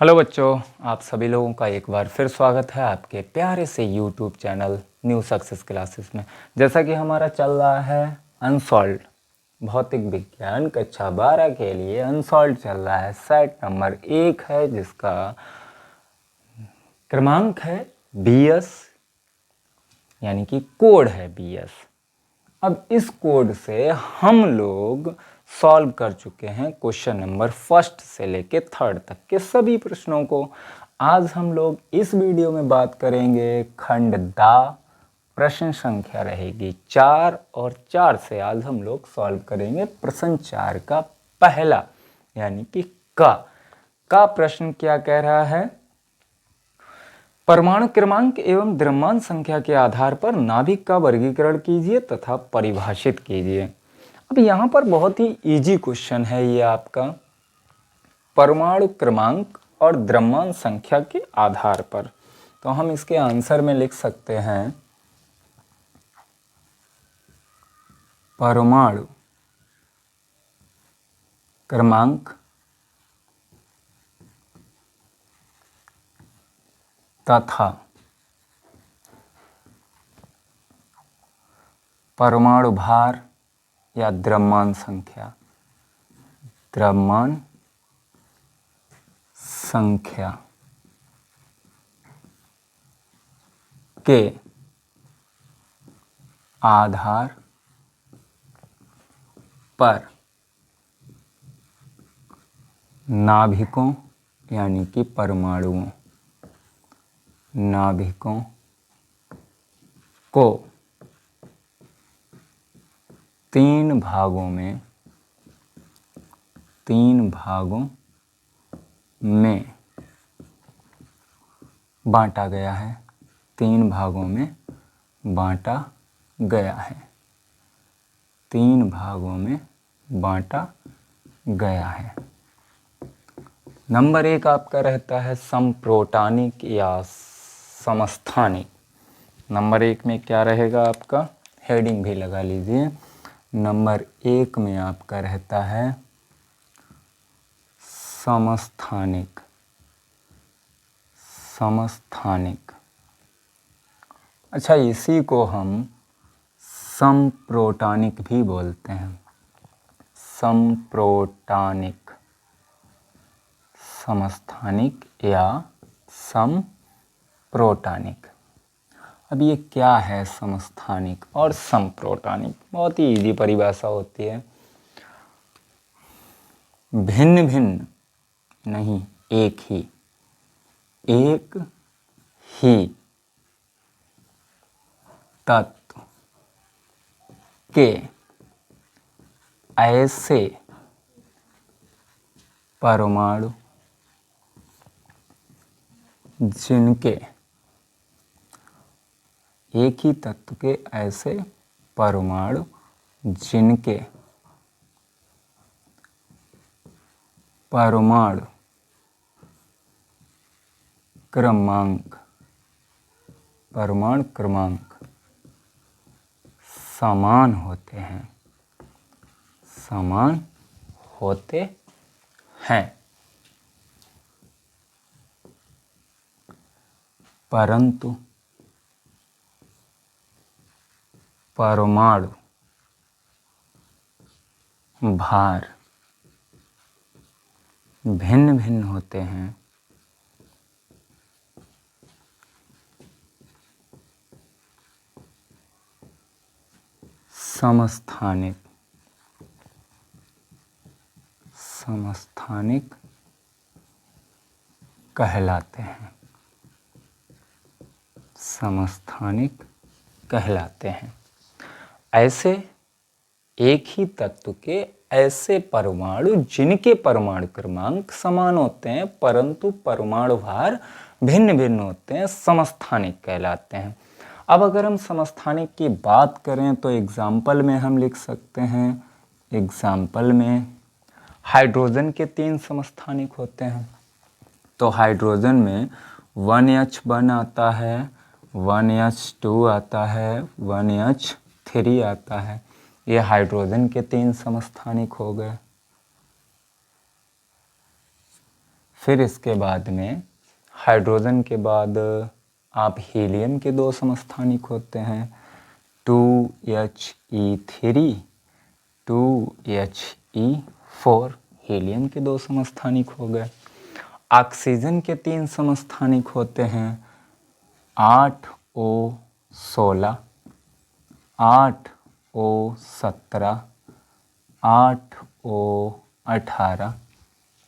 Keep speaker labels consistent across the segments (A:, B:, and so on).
A: Hello बच्चों, आप सभी लोगों का एक बार फिर स्वागत है आपके प्यारे से YouTube channel new success classes में। जैसा कि हमारा चल रहा है अनसॉल्व भौतिक विज्ञान कक्षा 12 के लिए अनसॉल्व चल रहा है। सेट नंबर 1 है जिसका क्रमांक है BS, यानी कि कोड है BS। अब इस कोड से हम लोग सॉल्व कर चुके हैं क्वेश्चन नंबर 1 से लेके 3 तक के सभी प्रश्नों को। आज हम लोग इस वीडियो में बात करेंगे खंड दा, प्रश्न संख्या रहेगी 4 और 4 से आज हम लोग सॉल्व करेंगे प्रश्न 4 का पहला, यानी कि का प्रश्न क्या कह रहा है। परमाणु क्रमांक एवं द्रव्यमान संख्या के आधार पर नाभिक का वर्गीकरण कीजिए तथा परिभाषित कीजिए। अब यहाँ पर बहुत ही इजी क्वेश्चन है ये आपका। परमाणु क्रमांक और द्रव्यमान संख्या के आधार पर, तो हम इसके आंसर में लिख सकते हैं परमाणु क्रमांक तथा परमाणु भार या द्रव्यमान संख्या के आधार पर नाभिकों यानी कि नाभिकों को 3 भागों में बांटा गया है। 3 भागों में बांटा गया है। 3 भागों में बांटा गया है। नंबर 1 आपका रहता है समप्रोटानिक या समस्थानिक। नंबर 1 में क्या रहेगा आपका, हेडिंग भी लगा लीजिए। नंबर 1 में आपका रहता है समस्थानिक। अच्छा, इसी को हम समप्रोटानिक भी बोलते हैं। समप्रोटानिक, समस्थानिक या समप्रोटानिक। अब ये क्या है समस्थानिक और समप्रोटानिक? बहुत ही इजी परिभाषा होती है। भिन्न भिन्न नहीं, एक ही तत्व के ऐसे परमाणु जिनके एक ही तत्व के ऐसे परमाणु जिनके परमाणु क्रमांक समान होते हैं परंतु परमाणु भार भिन्न भिन्न होते हैं। समस्थानिक कहलाते हैं। समस्थानिक कहलाते हैं। ऐसे एक ही तत्व के ऐसे परमाणु जिनके परमाणु क्रमांक समान होते हैं परंतु परमाणु भार भिन्न भिन्न होते हैं, समस्थानिक कहलाते हैं। अब अगर हम समस्थानिक की बात करें तो एग्जाम्पल में हम लिख सकते हैं, एग्जाम्पल में हाइड्रोजन के 3 समस्थानिक होते हैं। तो हाइड्रोजन में 1H1 आता है, 1H2 आता है, 1H3 आता है। ये हाइड्रोजन के 3 समस्थानिक हो गए। फिर इसके बाद में हाइड्रोजन के बाद आप हीलियम के 2 समस्थानिक होते हैं, 2He3, 2He4, हीलियम के 2 समस्थानिक हो गए। ऑक्सीजन के 3 समस्थानिक होते हैं, 8O16, 8O17, 8O18।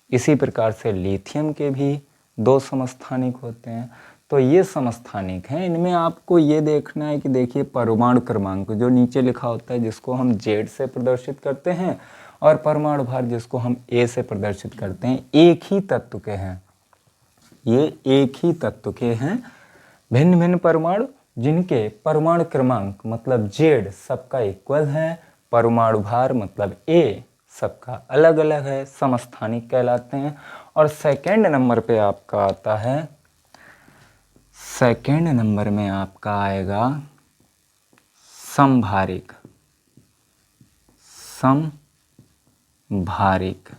A: इसी प्रकार से लिथियम के भी 2 समस्थानिक होते हैं। तो ये समस्थानिक हैं, इनमें आपको ये देखना है कि देखिए परमाणु क्रमांक जो नीचे लिखा होता है जिसको हम Z से प्रदर्शित करते हैं और परमाणु भार जिसको हम A से प्रदर्शित करते हैं, एक ही तत्व के हैं। ये एक ही तत्व के हैं, भिन्न भिन्न परमाणु जिनके परमाणु क्रमांक मतलब Z सबका इक्वल है, परमाणु भार मतलब A सबका अलग अलग है, समस्थानिक कहलाते हैं। और सेकंड नंबर पे आपका आता है, सेकंड नंबर में आपका आएगा समभारिक। समभारिक,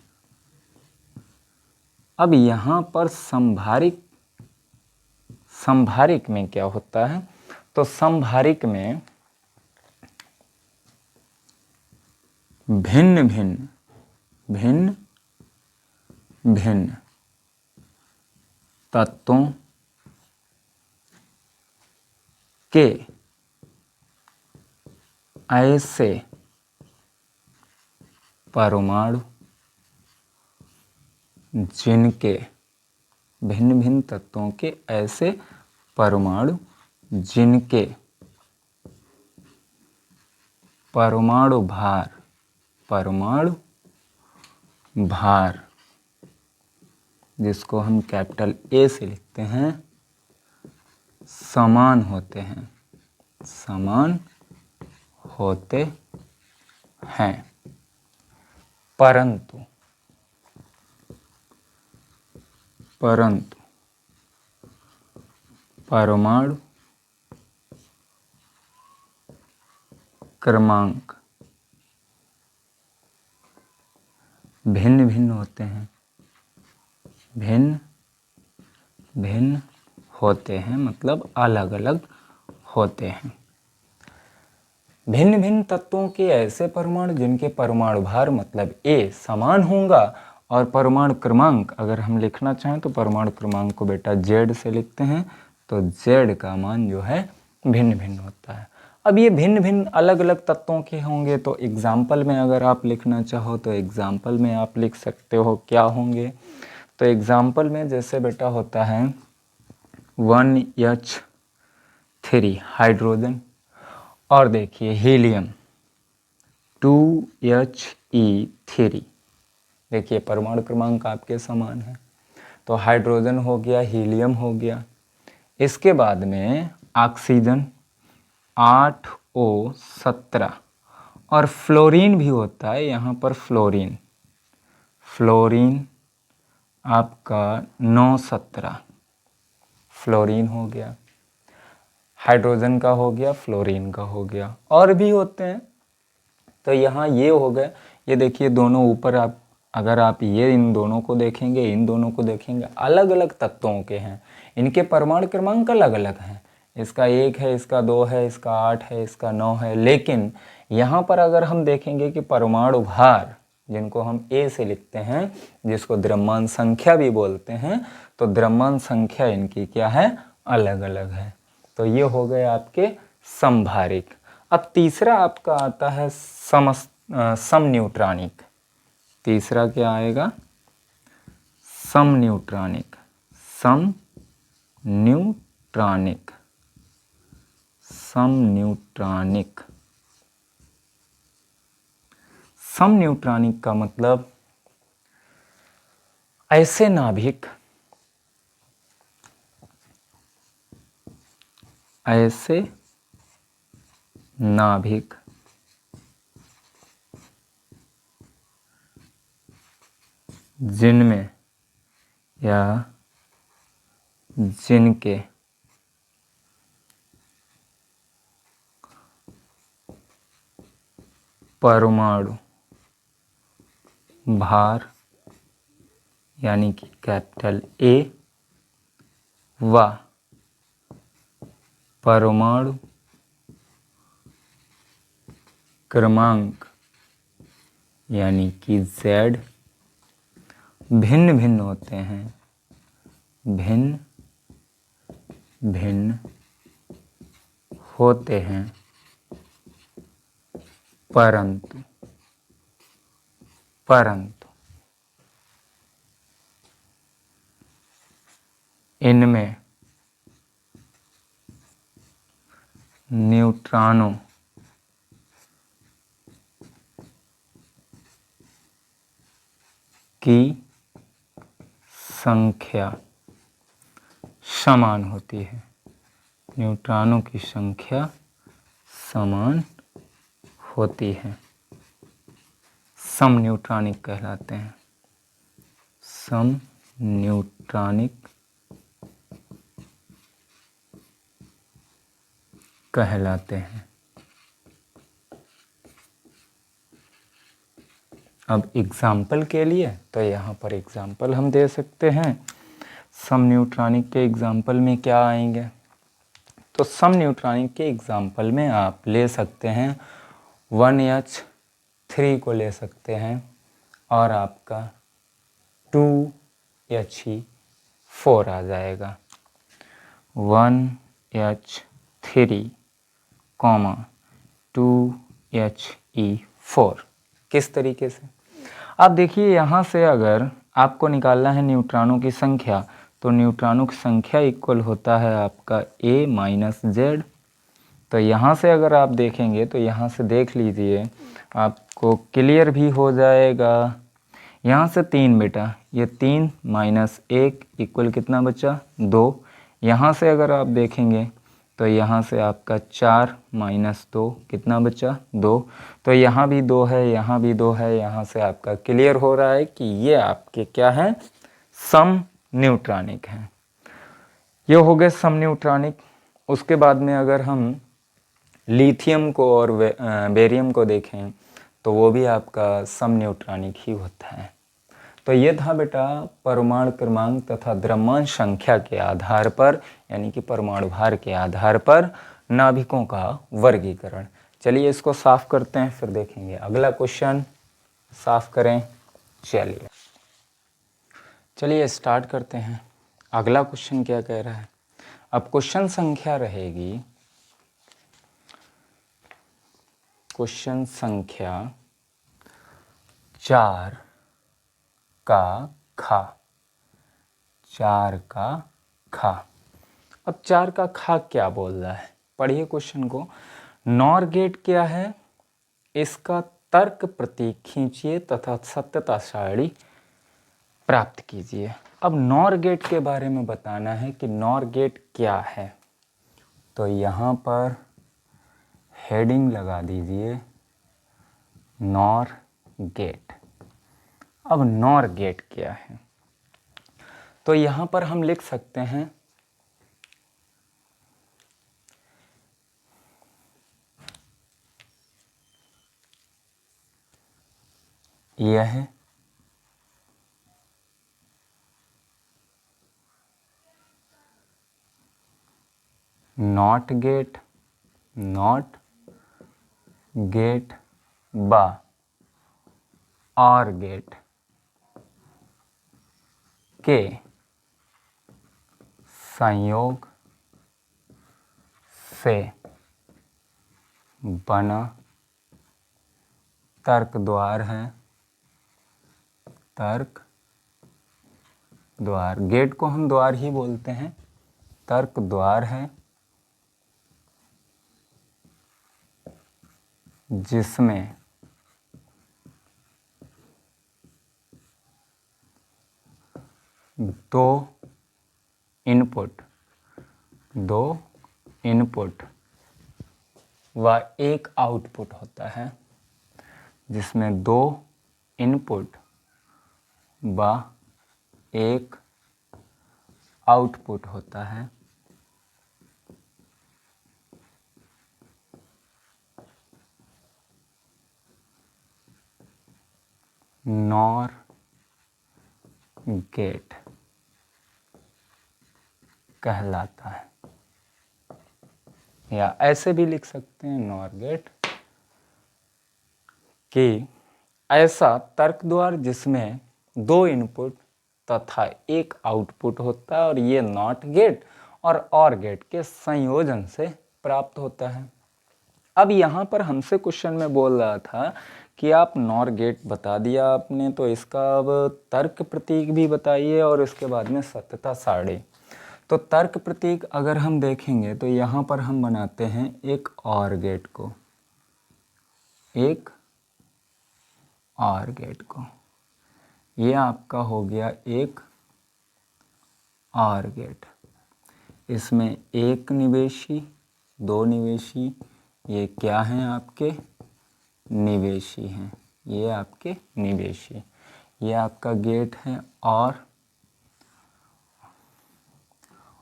A: अब यहाँ पर समभारिक में क्या होता है, तो समभारिक में भिन्न भिन्न तत्वों के ऐसे परमाणु जिनके भिन्न भिन्न तत्वों के ऐसे परमाणु जिनके परमाणु भार जिसको हम कैपिटल A से लिखते हैं, समान होते हैं, समान होते हैं, परंतु परमाणु क्रमांक भिन्न भिन्न होते हैं, भिन्न होते हैं मतलब अलग अलग होते हैं। भिन्न भिन्न तत्वों के ऐसे परमाणु जिनके परमाणु भार मतलब A समान होगा और परमाणु क्रमांक अगर हम लिखना चाहें तो परमाणु क्रमांक को बेटा Z से लिखते हैं, तो Z का मान जो है भिन्न भिन्न होता है। अब ये भिन्न भिन्न अलग अलग तत्वों के होंगे तो एग्जाम्पल में अगर आप लिखना चाहो तो एग्जाम्पल में आप लिख सकते हो क्या होंगे। तो एग्जाम्पल में जैसे बेटा होता है 1H3 हाइड्रोजन, और देखिए हीलियम 2He3, देखिए परमाणु क्रमांक आपके समान है, तो हाइड्रोजन हो गया, हीलियम हो गया। इसके बाद में ऑक्सीजन 8O17 और फ्लोरीन भी होता है, यहाँ पर फ्लोरीन आपका 917, फ्लोरीन हो गया, हाइड्रोजन का हो गया, फ्लोरीन का हो गया, और भी होते हैं। तो यहाँ ये हो गए, ये देखिए दोनों ऊपर आप अगर आप ये इन दोनों को देखेंगे, इन दोनों को देखेंगे, अलग अलग तत्वों के हैं, इनके परमाणु क्रमांक अलग अलग हैं, इसका 1 है, इसका 2 है, इसका 8 है, इसका 9 है। लेकिन यहाँ पर अगर हम देखेंगे कि परमाणु भार जिनको हम A से लिखते हैं, जिसको द्रव्यमान संख्या भी बोलते हैं, तो द्रव्यमान संख्या इनकी क्या है, अलग अलग है। तो ये हो गए आपके समभारिक। अब तीसरा आपका आता है समन्यूट्रॉनिक। तीसरा क्या आएगा, समन्यूट्रॉनिक। समन्यूट्रॉनिक का मतलब ऐसे नाभिक जिनमें या जिनके परमाणु भार यानी कि कैपिटल ए व परमाणु क्रमांक यानी कि Z भिन्न भिन्न होते हैं, भिन्न भिन्न होते हैं, परंतु इनमें न्यूट्रॉनों की संख्या समान होती है, न्यूट्रॉनों की संख्या समान होती है, सम न्यूट्रॉनिक कहलाते हैं, सम न्यूट्रॉनिक कहलाते हैं। अब एग्जाम्पल के लिए तो यहाँ पर एग्जाम्पल हम दे सकते हैं। सम न्यूट्रॉनिक के एग्जाम्पल में क्या आएंगे, तो सम न्यूट्रॉनिक के एग्जाम्पल में आप ले सकते हैं 1H3 को ले सकते हैं और आपका 2He4 आ जाएगा। 1H3, 2He4 किस तरीके से, आप देखिए यहाँ से अगर आपको निकालना है न्यूट्रॉनों की संख्या, तो न्यूट्रॉनों की संख्या इक्वल होता है आपका A माइनस Z। तो यहाँ से अगर आप देखेंगे तो यहाँ से देख लीजिए, आपको क्लियर भी हो जाएगा। यहाँ से 3 बेटा, ये 3 माइनस 1 इक्वल कितना बचा 2। यहाँ से अगर आप देखेंगे तो यहाँ से आपका 4 माइनस 2 कितना बचा 2। तो यहाँ भी 2 है, यहाँ भी 2 है। यहाँ से आपका क्लियर हो रहा है कि ये आपके क्या हैं, सम न्यूट्रॉनिक हैं। ये हो गए सम न्यूट्रॉनिक। उसके बाद में अगर हम लिथियम को और बेरियम को देखें तो वो भी आपका सम न्यूट्रॉनिक ही होता है। तो ये था बेटा परमाणु क्रमांक तथा द्रव्यमान संख्या के आधार पर, यानी कि परमाणु भार के आधार पर नाभिकों का वर्गीकरण। चलिए इसको साफ करते हैं, फिर देखेंगे अगला क्वेश्चन। साफ करें, चलिए स्टार्ट करते हैं। अगला क्वेश्चन क्या कह रहा है। अब क्वेश्चन संख्या रहेगी, क्वेश्चन संख्या 4 का खा, 4 का खा। अब 4 का खा क्या बोल रहा है, पढ़िए क्वेश्चन को। नॉर गेट क्या है, इसका तर्क प्रतीक खींचिए तथा सत्यता सारणी प्राप्त कीजिए। अब नॉर गेट के बारे में बताना है कि नॉर गेट क्या है, तो यहाँ पर हेडिंग लगा दीजिए नॉर गेट। अब नॉर गेट क्या है, तो यहाँ पर हम लिख सकते हैं यह नॉट गेट, नॉट गेट बा और गेट के संयोग से बना तर्क द्वार है, तर्क द्वार। गेट को हम द्वार ही बोलते हैं, तर्क द्वार है जिसमें दो इनपुट व एक आउटपुट होता है, जिसमें 2 इनपुट व एक आउटपुट होता है। नॉर गेट कहलाता है, या ऐसे भी लिख सकते हैं नॉर गेट कि ऐसा तर्क द्वार जिसमें दो इनपुट तथा एक आउटपुट होता है और ये नॉट गेट और गेट के संयोजन से प्राप्त होता है। अब यहाँ पर हमसे क्वेश्चन में बोल रहा था कि आप नॉर गेट बता दिया आपने, तो इसका अब तर्क प्रतीक भी बताइए और इसके बाद में सत्यता सारणी। तो तर्क प्रतीक अगर हम देखेंगे तो यहाँ पर हम बनाते हैं एक और गेट को, एक और गेट को, ये आपका हो गया एक और गेट। इसमें एक निवेशी, दो निवेशी, ये क्या हैं आपके निवेशी हैं, ये आपके निवेशी, ये आपका गेट है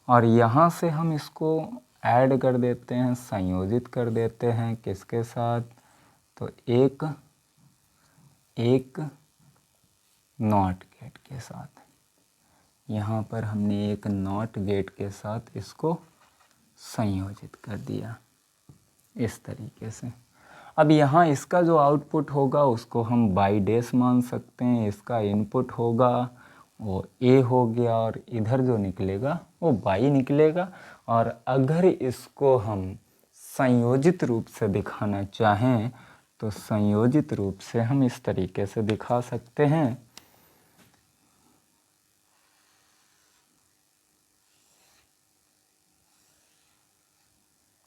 A: और यहाँ से हम इसको ऐड कर देते हैं, संयोजित कर देते हैं किसके साथ, तो एक नॉट गेट के साथ। यहाँ पर हमने एक नॉट गेट के साथ इसको संयोजित कर दिया इस तरीके से। अब यहाँ इसका जो आउटपुट होगा उसको हम बाई डैश मान सकते हैं, इसका इनपुट होगा वो ए हो गया और इधर जो निकलेगा वो बाई निकलेगा। और अगर इसको हम संयोजित रूप से दिखाना चाहें तो संयोजित रूप से हम इस तरीके से दिखा सकते हैं,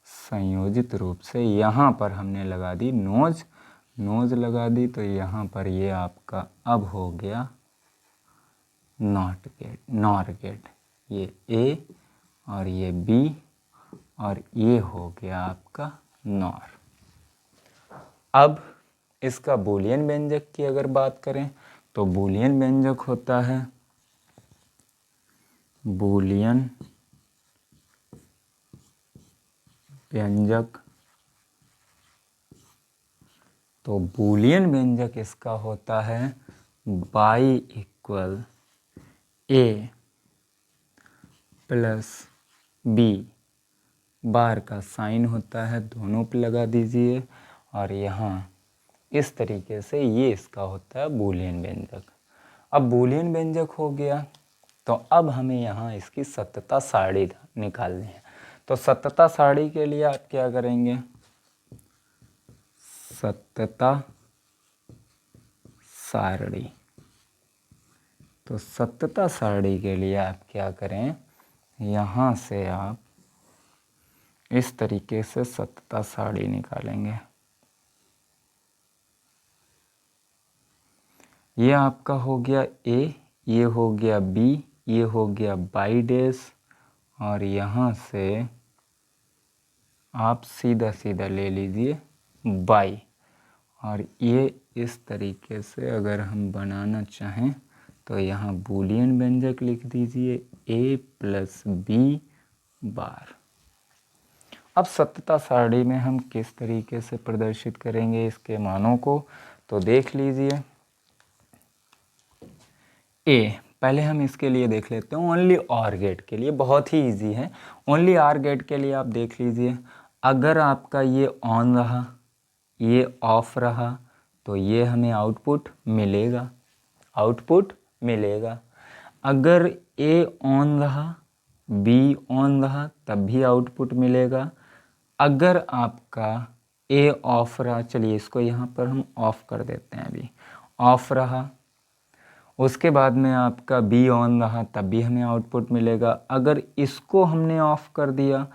A: संयोजित रूप से यहाँ पर हमने लगा दी नोज लगा दी, तो यहाँ पर ये आपका अब हो गया नॉर गेट, ये ए और ये बी और ये हो गया आपका नॉर। अब इसका बूलियन व्यंजक की अगर बात करें तो बूलियन व्यंजक होता है बूलियन व्यंजक। तो बूलियन व्यंजक इसका होता है y equal a plus b, bar का साइन होता है दोनों पे लगा दीजिए और यहाँ इस तरीके से ये इसका होता है बूलियन व्यंजक। अब बूलियन व्यंजक हो गया तो अब हमें यहाँ इसकी सत्यता सारणी निकालनी है। तो सत्यता सारणी के लिए आप क्या करेंगे, सत्यता सारणी। तो सत्यता सारणी के लिए आप क्या करें, यहाँ से आप इस तरीके से सत्यता सारणी निकालेंगे। ये आपका हो गया ए, ये हो गया बी, ये हो गया बाई डैश और यहाँ से आप सीधा सीधा ले लीजिए बाई। और ये इस तरीके से अगर हम बनाना चाहें तो यहाँ बूलियन व्यंजक लिख दीजिए ए प्लस बी बार। अब सत्यता सारणी में हम किस तरीके से प्रदर्शित करेंगे इसके मानों को, तो देख लीजिए। ए पहले हम इसके लिए देख लेते हैं ओनली ऑर गेट के लिए, बहुत ही इजी है। ओनली आर गेट के लिए आप देख लीजिए, अगर आपका ये ऑन रहा ये ऑफ रहा तो ये हमें आउटपुट मिलेगा, अगर ए ऑन रहा बी ऑन रहा तब भी आउटपुट मिलेगा। अगर आपका ए ऑफ रहा, चलिए इसको यहाँ पर हम ऑफ कर देते हैं, अभी ऑफ रहा, उसके बाद में आपका बी ऑन रहा तब भी हमें आउटपुट मिलेगा। अगर इसको हमने ऑफ कर दिया,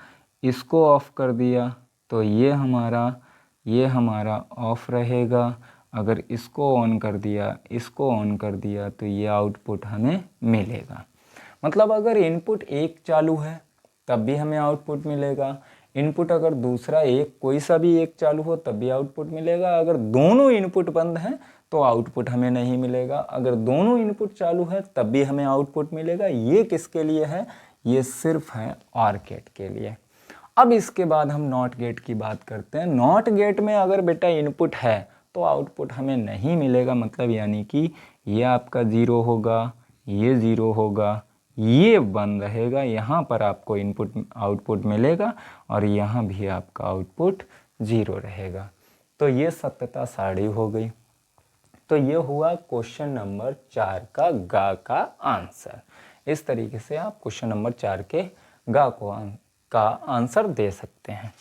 A: इसको ऑफ कर दिया तो ये हमारा ऑफ रहेगा। अगर इसको ऑन कर दिया, इसको ऑन कर दिया तो ये आउटपुट हमें मिलेगा। मतलब अगर इनपुट एक चालू है तब भी हमें आउटपुट मिलेगा, इनपुट अगर दूसरा एक कोई सा भी एक चालू हो तब भी आउटपुट मिलेगा। अगर दोनों इनपुट बंद हैं तो आउटपुट हमें नहीं मिलेगा, अगर दोनों इनपुट चालू है तब भी हमें आउटपुट मिलेगा। ये किसके लिए है, ये सिर्फ है ऑर गेट के लिए। अब इसके बाद हम नॉट गेट की बात करते हैं। नॉट गेट में अगर बेटा इनपुट है तो आउटपुट हमें नहीं मिलेगा, मतलब यानी कि ये आपका 0 होगा, ये 0 होगा, ये 1 रहेगा, यहाँ पर आपको इनपुट आउटपुट मिलेगा और यहाँ भी आपका आउटपुट 0 रहेगा। तो ये सत्यता सारणी हो गई। तो ये हुआ क्वेश्चन नंबर 4 का गा का आंसर। इस तरीके से आप क्वेश्चन नंबर 4 के गा का आंसर दे सकते हैं।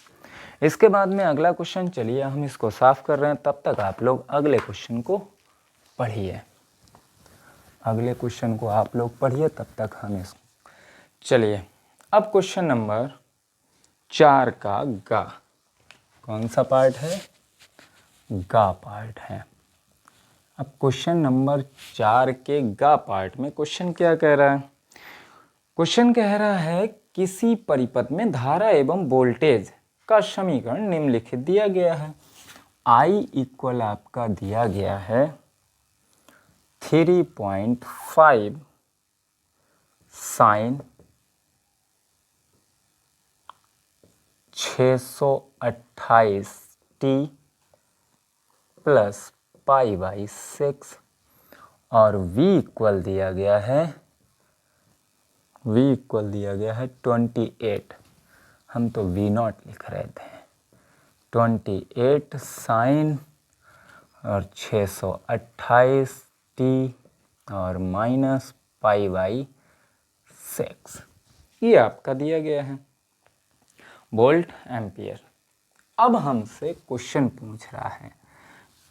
A: इसके बाद में अगला क्वेश्चन, चलिए हम इसको साफ कर रहे हैं, तब तक आप लोग अगले क्वेश्चन को पढ़िए। अगले क्वेश्चन को आप लोग पढ़िए, तब तक हम इसको, चलिए अब क्वेश्चन नंबर 4 का गा, कौन सा पार्ट है? गा पार्ट है। अब क्वेश्चन नंबर 4 के गा पार्ट में क्वेश्चन क्या कह रहा है? क्वेश्चन कह रहा है किसी परिपथ में धारा एवं वोल्टेज का समीकरण निम्नलिखित दिया गया है। I इक्वल आपका दिया गया है 3.5 साइन 628t प्लस π/6 और V इक्वल दिया गया है 28। हम तो V0 लिख रहे थे। 28 साइन और 628t और माइनस π/6, ये आपका दिया गया है वोल्ट एम्पियर। अब हमसे क्वेश्चन पूछ रहा है,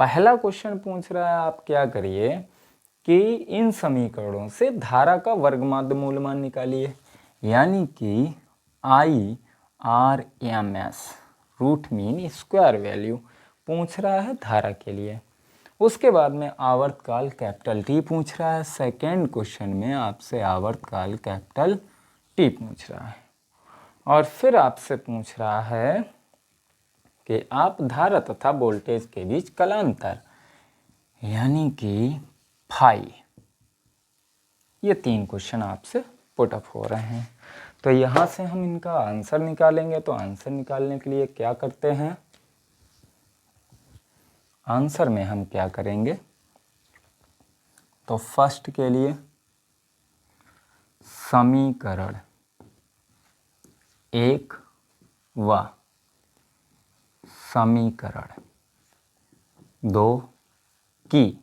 A: पहला क्वेश्चन पूछ रहा है आप क्या करिए कि इन समीकरणों से धारा का वर्गमाध्य मूलमान निकालिए, यानी कि IRMS root mean square value पूछ रहा है धारा के लिए। उसके बाद में आवर्तकाल कैपिटल T पूछ रहा है। सेकेंड क्वेश्चन में आपसे आवर्तकाल कैपिटल T पूछ रहा है और फिर आपसे पूछ रहा है कि आप धारा तथा वोल्टेज के बीच कलांतर यानी कि फाई, ये 3 क्वेश्चन आपसे पुट अप हो रहे हैं। तो यहाँ से हम इनका आंसर निकालेंगे। तो आंसर निकालने के लिए क्या करते हैं, आंसर में हम क्या करेंगे, तो फर्स्ट के लिए समीकरण 1 व समीकरण 2 की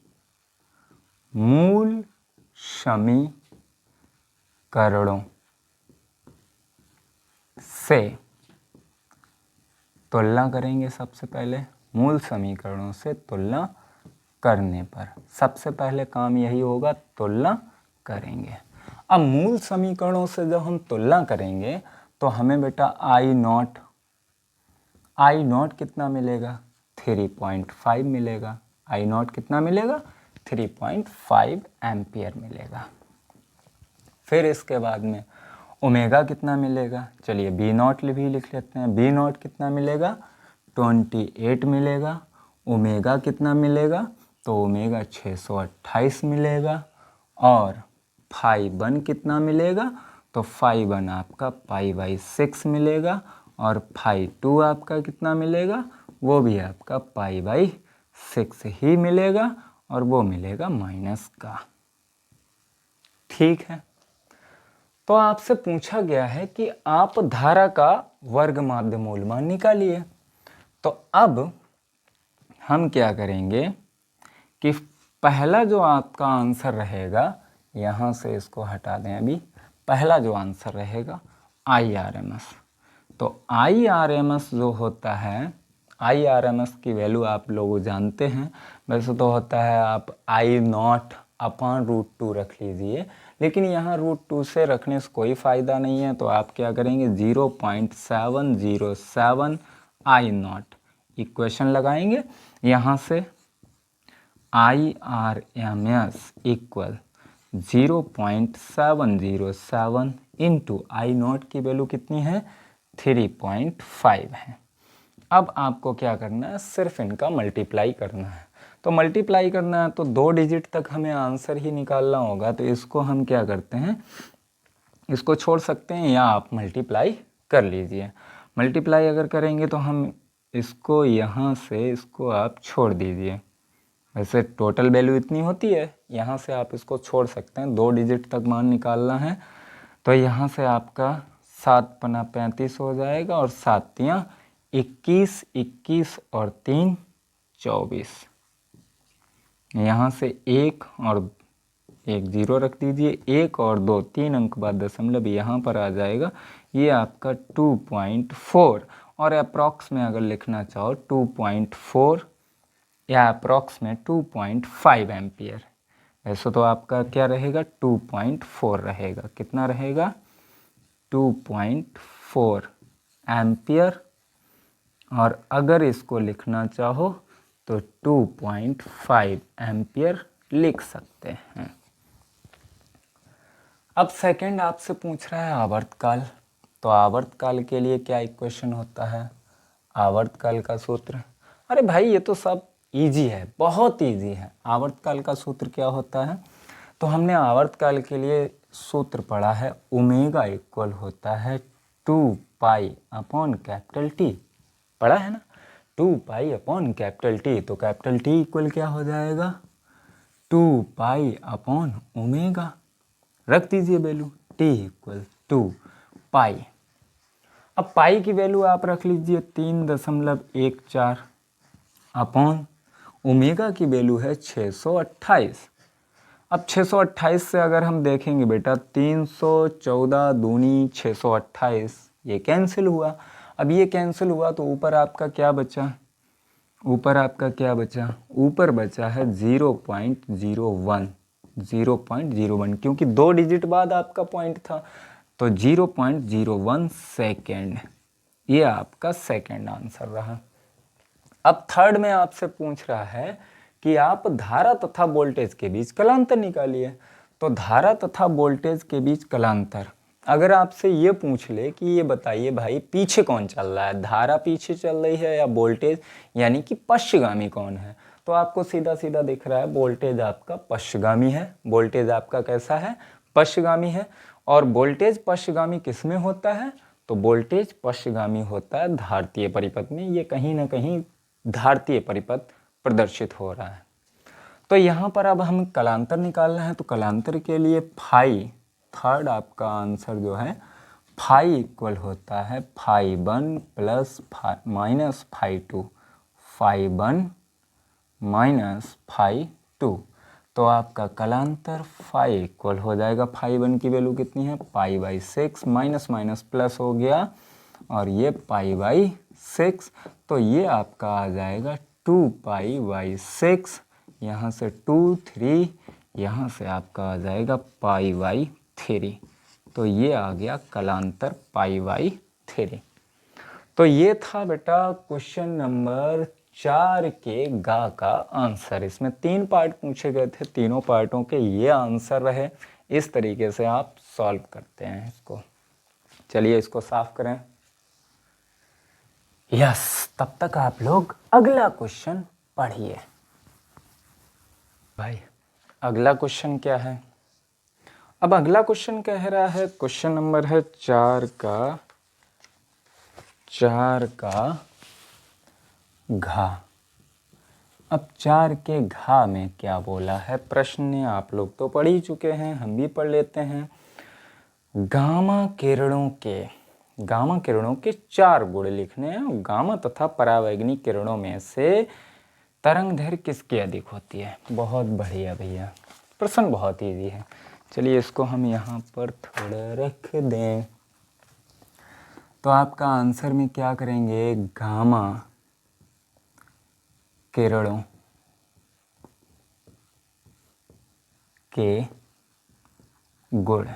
A: मूल समीकरणों से तुलना करेंगे। सबसे पहले मूल समीकरणों से तुलना करने पर सबसे पहले काम यही होगा, तुलना करेंगे। अब मूल समीकरणों से जब हम तुलना करेंगे तो हमें बेटा आई नॉट कितना मिलेगा, 3.5 मिलेगा। आई नॉट कितना मिलेगा, 3.5 एम्पियर मिलेगा। फिर इसके बाद में ओमेगा कितना मिलेगा, चलिए बी नॉट भी लिख लेते हैं। बी नॉट कितना मिलेगा, 28 मिलेगा। ओमेगा कितना मिलेगा, तो ओमेगा 628 मिलेगा। और फाई 1 कितना मिलेगा, तो फाई 1 आपका π/6 मिलेगा। और फाई 2 आपका कितना मिलेगा, वो भी आपका π/6 ही मिलेगा और वो मिलेगा माइनस का। ठीक है, तो आपसे पूछा गया है कि आप धारा का वर्गमाध्य मूलमान निकालिए। तो अब हम क्या करेंगे कि पहला जो आपका आंसर रहेगा, यहाँ से इसको हटा दें अभी, पहला जो आंसर रहेगा IRMS। तो IRMS जो होता है, IRMS की वैल्यू आप लोग जानते हैं, वैसे तो होता है आप I0/√2 रख लीजिए, लेकिन यहाँ √2 से रखने से कोई फ़ायदा नहीं है। तो आप क्या करेंगे, 0.707 I0 इक्वेशन लगाएंगे। यहाँ से IRMS इक्वल 0.707 इंटू I0 की वैल्यू कितनी है, 3.5 है। अब आपको क्या करना है, सिर्फ इनका मल्टीप्लाई करना है। तो मल्टीप्लाई करना है तो 2 डिजिट तक हमें आंसर ही निकालना होगा। तो इसको हम क्या करते हैं, इसको छोड़ सकते हैं या आप मल्टीप्लाई कर लीजिए। मल्टीप्लाई अगर करेंगे तो हम इसको यहाँ से, इसको आप छोड़ दीजिए, वैसे टोटल वैल्यू इतनी होती है, यहाँ से आप इसको छोड़ सकते हैं, 2 डिजिट तक मान निकालना है। तो यहाँ से आपका 7 पना 35 हो जाएगा और 7 तियाँ 21, 21 और 3 24। यहाँ से 1 और 1 0 रख दीजिए, 1 और 2 3 अंक बाद दशमलव यहाँ पर आ जाएगा, ये आपका 2.4। और अप्रॉक्स में अगर लिखना चाहो 2.4 या अप्रॉक्स में 2.5 एम्पियर। ऐसा तो आपका क्या रहेगा, 2.4 रहेगा। कितना रहेगा, 2.4 एम्पियर। और अगर इसको लिखना चाहो तो 2.5 एम्पियर लिख सकते हैं। अब सेकंड आपसे पूछ रहा है आवर्तकाल। तो आवर्तकाल के लिए क्या इक्वेशन होता है, आवर्तकाल का सूत्र। अरे भाई ये तो सब इजी है, बहुत इजी है। आवर्तकाल का सूत्र क्या होता है, तो हमने आवर्तकाल के लिए सूत्र पढ़ा है, ओमेगा इक्वल होता है 2 पाई अपॉन कैपिटल टी। पढ़ा है ना, 2 पाई अपॉन कैपिटल टी। तो कैपिटल टी इक्वल क्या हो जाएगा, 2 पाई अपॉन ओमेगा। रख दीजिए वैल्यू, टी इक्वल 2 पाई। अब पाई की वैल्यू आप रख लीजिए 3.14 अपॉन ओमेगा की वैल्यू है 628। अब 628 से अगर हम देखेंगे बेटा, 314 दूनी 628, ये कैंसिल हुआ। अब ये कैंसिल हुआ तो ऊपर आपका क्या बचा, ऊपर आपका क्या बचा, ऊपर बचा है 0.01, 0.01, क्योंकि 2 डिजिट बाद आपका पॉइंट था, तो 0.01 सेकेंड, ये आपका सेकेंड आंसर रहा। अब थर्ड में आपसे पूछ रहा है कि आप धारा तथा वोल्टेज के बीच कलांतर निकालिए। तो धारा तथा वोल्टेज के बीच कलांतर, अगर आपसे ये पूछ ले कि ये बताइए भाई पीछे कौन चल रहा है, धारा पीछे चल रही है या वोल्टेज, यानी कि पश्चगामी कौन है, तो आपको सीधा सीधा दिख रहा है वोल्टेज आपका पश्चगामी है। वोल्टेज आपका कैसा है, पश्चगामी है। और वोल्टेज पश्चगामी किस में होता है, तो वोल्टेज पश्चगामी होता है धारतीय परिपथ में। ये कहीं ना कहीं धारतीय परिपथ प्रदर्शित हो रहा है। तो यहाँ पर अब हम कलांतर निकालना है, तो कलांतर के लिए फाई, थर्ड आपका आंसर जो है फाई इक्वल होता है phi 1 plus minus phi 2, phi 1 minus phi 2। तो आपका कलांतर फाई इक्वल हो जाएगा, फाई 1 की वैल्यू कितनी है, pi by 6, minus minus plus हो गया और ये पाई बाई 6, तो ये आपका आ जाएगा 2 पाई बाई 6, यहाँ से 2 3, यहाँ से आपका आ जाएगा पाई बाई 3। तो ये आ गया कलांतर पाई बाई 3। तो ये था बेटा क्वेश्चन नंबर 4 के गा का आंसर। इसमें 3 पार्ट पूछे गए थे, तीनों पार्टों के ये आंसर रहे। इस तरीके से आप सॉल्व करते हैं इसको। चलिए इसको साफ करें। यस, तब तक आप लोग अगला क्वेश्चन पढ़िए। भाई अगला क्वेश्चन क्या है, अब अगला क्वेश्चन कह रहा है, क्वेश्चन नंबर है 4 का घा। अब 4 के घा में क्या बोला है, प्रश्न ने आप लोग तो पढ़ ही चुके हैं, हम भी पढ़ लेते हैं। गामा किरणों के 4 गुण लिखने हैं। गामा तथा परावैंगनी किरणों में से तरंगदैर्घ्य किसकी अधिक होती है। बहुत बढ़िया भैया, प्रश्न बहुत इजी है। चलिए इसको हम यहाँ पर थोड़ा रख दें। तो आपका आंसर में क्या करेंगे, गामा किरणों के गुण।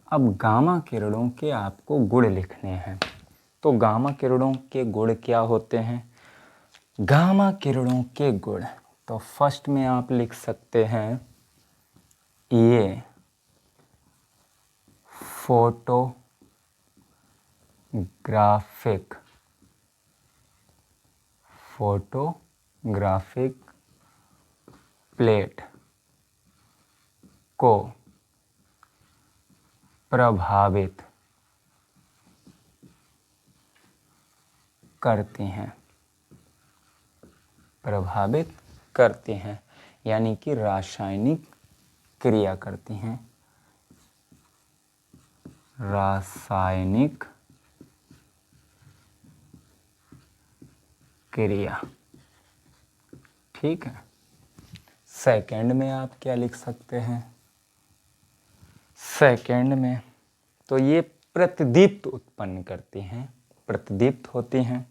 A: अब गामा किरणों के आपको गुण लिखने हैं। तो गामा किरणों के गुण क्या होते हैं, गामा किरणों के गुण, तो फर्स्ट में आप लिख सकते हैं ये फोटोग्राफिक प्लेट को प्रभावित करती हैं, प्रभावित करती हैं, यानी कि रासायनिक क्रिया करती हैं। रासायनिक क्रिया, ठीक है। सेकंड में आप क्या लिख सकते हैं? सेकंड में तो ये प्रतिदीप्त उत्पन्न करती हैं, प्रतिदीप्त होती हैं।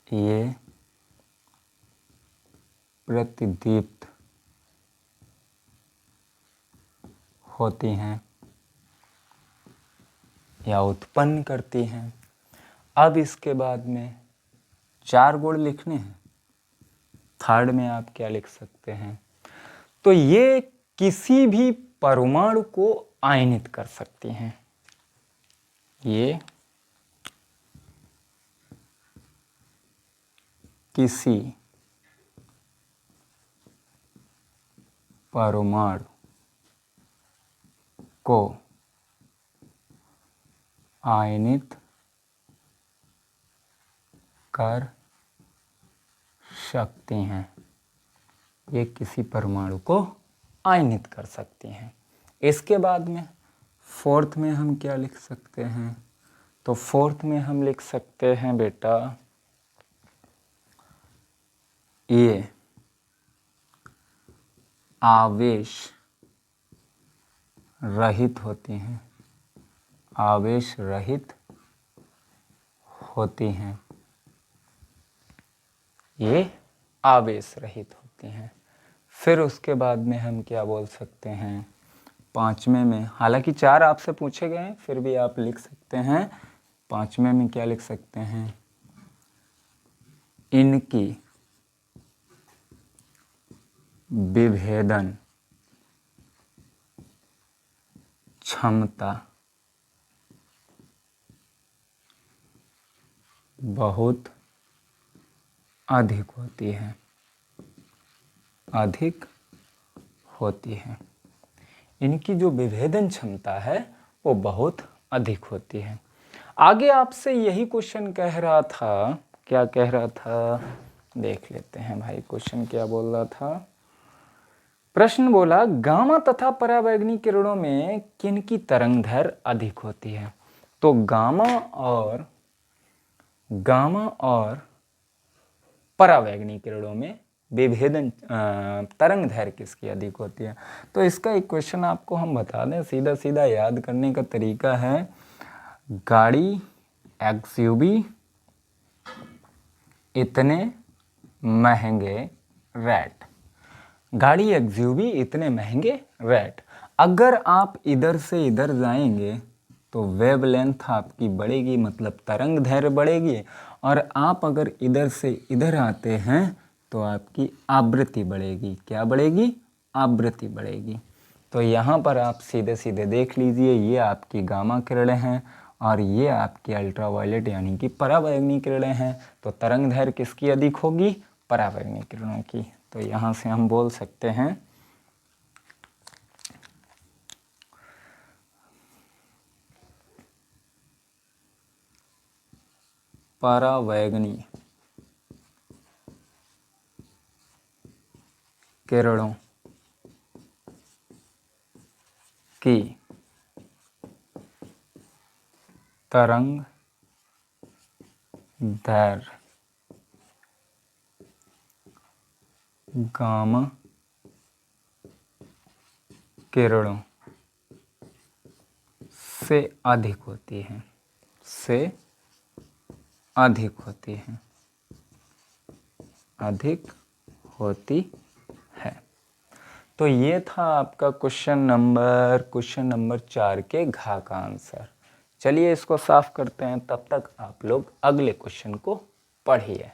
A: ये प्रतिदीप्त होती हैं या उत्पन्न करती हैं। अब इसके बाद में 4 गुण लिखने हैं। थर्ड में आप क्या लिख सकते हैं? तो ये किसी भी परमाणु को आयनित कर सकती हैं। ये किसी परमाणु को आयनित कर सकती हैं। ये किसी परमाणु को आयनित कर सकती हैं। इसके बाद में फोर्थ में हम क्या लिख सकते हैं? तो फोर्थ में हम लिख सकते हैं बेटा, ये आवेश रहित होती हैं। आवेश रहित होती हैं। ये आवेश रहित होती हैं। फिर उसके बाद में हम क्या बोल सकते हैं? पांचवें में, हालांकि 4 आपसे पूछे गए हैं, फिर भी आप लिख सकते हैं। पांचवें में क्या लिख सकते हैं? इनकी विभेदन क्षमता बहुत अधिक होती है। अधिक होती है। इनकी जो विभेदन क्षमता है वो बहुत अधिक होती है। आगे आपसे यही क्वेश्चन कह रहा था। क्या कह रहा था? देख लेते हैं भाई, क्वेश्चन क्या बोल रहा था। प्रश्न बोला, गामा तथा परावैंगनी किरणों में किनकी तरंगदैर्घ्य अधिक होती है? तो गामा और परावैंगनी किरणों में विभेदन तरंगदैर्घ्य किसकी अधिक होती है? तो इसका एक क्वेश्चन आपको हम बता दें, सीधा सीधा याद करने का तरीका है, गाड़ी एक्सयूवी इतने महंगे रेट। गाड़ी एक्सयूवी इतने महंगे रेट। अगर आप इधर से इधर जाएंगे तो वेवलेंथ आपकी बढ़ेगी, मतलब तरंगदैर्घ्य बढ़ेगी। और आप अगर इधर से इधर आते हैं तो आपकी आवृत्ति बढ़ेगी। क्या बढ़ेगी? आवृत्ति बढ़ेगी। तो यहाँ पर आप सीधे सीधे देख लीजिए, ये आपकी गामा किरणें हैं और ये आपकी अल्ट्रावायलेट यानी कि परावैंगनी किरणें हैं। तो तरंगदैर्घ्य किसकी अधिक होगी? परावैंगनी किरणों की। तो यहाँ से हम बोल सकते हैं परावैंगनी किरणों की तरंगदैर्घ्य गामा किरणों से अधिक होती है। से अधिक होती है। अधिक होती है। तो ये था आपका क्वेश्चन नंबर 4 के घ का आंसर। चलिए इसको साफ करते हैं, तब तक आप लोग अगले क्वेश्चन को पढ़िए।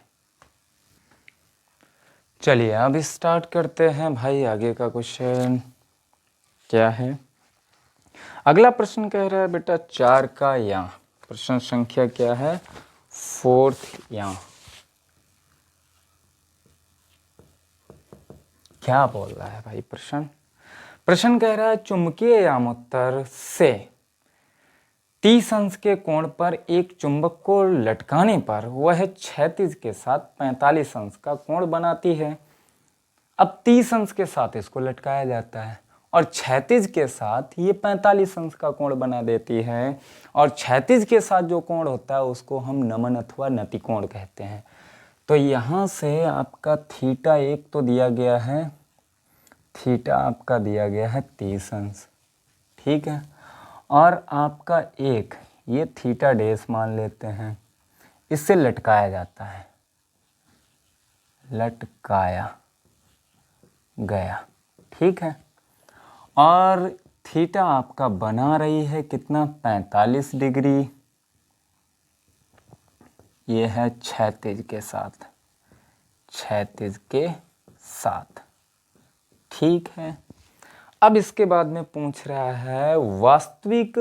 A: चलिए अब स्टार्ट करते हैं भाई। आगे का क्वेश्चन क्या है? अगला प्रश्न कह रहा है बेटा 4 का या। प्रश्न संख्या क्या है? 4th या। क्या बोल रहा है भाई प्रश्न? प्रश्न कह रहा है चुंबकीय यामोत्तर से 30 अंश के कोण पर एक चुंबक को लटकाने पर वह क्षैतिज के साथ 45 अंश का कोण बनाती है। अब 30 अंश के साथ इसको लटकाया जाता है और क्षैतिज के साथ ये 45 अंश का कोण बना देती है। और क्षैतिज के साथ जो कोण होता है उसको हम नमन अथवा नति कोण कहते हैं। तो यहाँ से आपका थीटा एक तो दिया गया है, थीटा आपका दिया गया है 30 अंश, ठीक है। और आपका एक ये थीटा डैश मान लेते हैं, इससे लटकाया जाता है, लटकाया गया, ठीक है। और थीटा आपका बना रही है कितना, 45 डिग्री, ये है क्षैतिज के साथ, क्षैतिज के साथ, ठीक है। अब इसके बाद में पूछ रहा है वास्तविक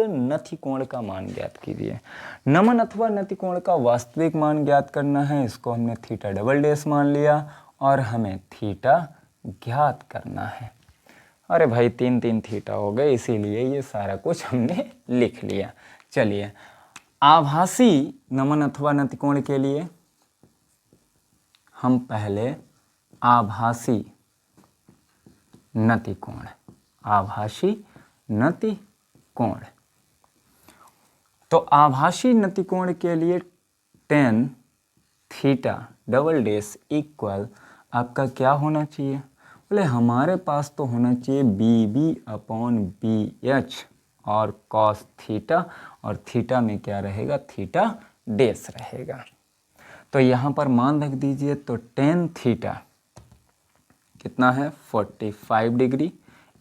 A: नति कोण का मान ज्ञात कीजिए। नमन अथवा नति कोण का वास्तविक मान ज्ञात करना है, इसको हमने थीटा डबल डैश मान लिया और हमें थीटा ज्ञात करना है। अरे भाई 3 थीटा हो गए, इसीलिए ये सारा कुछ हमने लिख लिया। चलिए आभासी नमन अथवा नति कोण के लिए हम पहले आभासी नति कोण, आभासी नति कोण। तो आभासी नति कोण के लिए tan theta double dash equal आपका क्या होना चाहिए, बोले हमारे पास तो होना चाहिए BB/BH और cos थीटा, और थीटा में क्या रहेगा, थीटा डैश रहेगा। तो यहाँ पर मान रख दीजिए। तो tan थीटा कितना है 45 डिग्री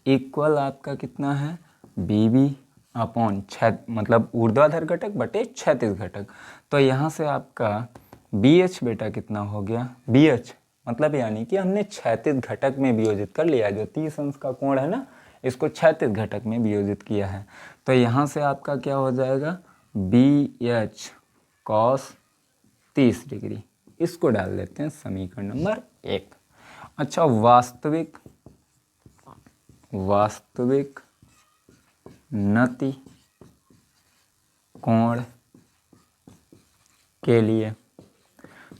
A: इक्वल आपका कितना है BB अपॉन मतलब ऊर्ध्वाधर घटक बटे क्षैतिज घटक। तो यहाँ से आपका BH बेटा कितना हो गया, BH मतलब यानी कि हमने क्षैतिज घटक में वियोजित कर लिया, जो 30 अंश का कोण है ना, इसको क्षैतिज घटक में वियोजित किया है। तो यहाँ से आपका क्या हो जाएगा BH cos 30 डिग्री, इसको डाल देते हैं समीकरण नंबर 1। अच्छा वास्तविक नति कोण के लिए,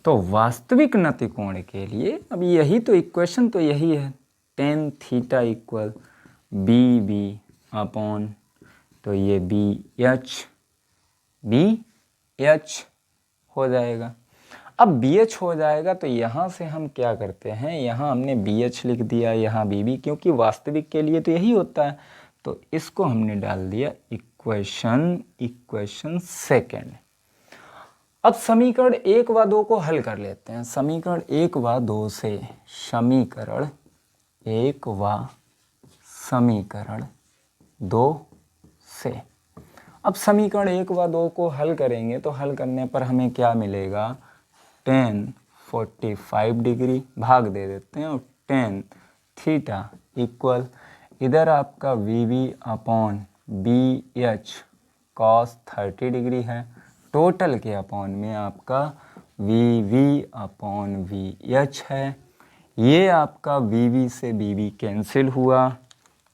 A: तो वास्तविक नति कोण के लिए अब यही तो इक्वेशन तो यही है, tan theta equal BB upon, तो ये BH हो जाएगा। अब BH हो जाएगा तो यहाँ से हम क्या करते हैं, यहाँ हमने BH लिख दिया, यहाँ BB, क्योंकि वास्तविक के लिए तो यही होता है। तो इसको हमने डाल दिया इक्वेशन सेकेंड। अब समीकरण 1 व 2 को हल कर लेते हैं। समीकरण 1 व 2 से, समीकरण 1 व समीकरण 2 से, अब समीकरण 1 व 2 को हल करेंगे तो हल करने पर हमें क्या मिलेगा, tan 45 डिग्री भाग दे देते हैं और tan थीटा इक्वल इधर आपका BB upon BH cos 30 degree है, टोटल के अपॉन में आपका VV अपॉन VH है। ये आपका VV से BB कैंसिल हुआ,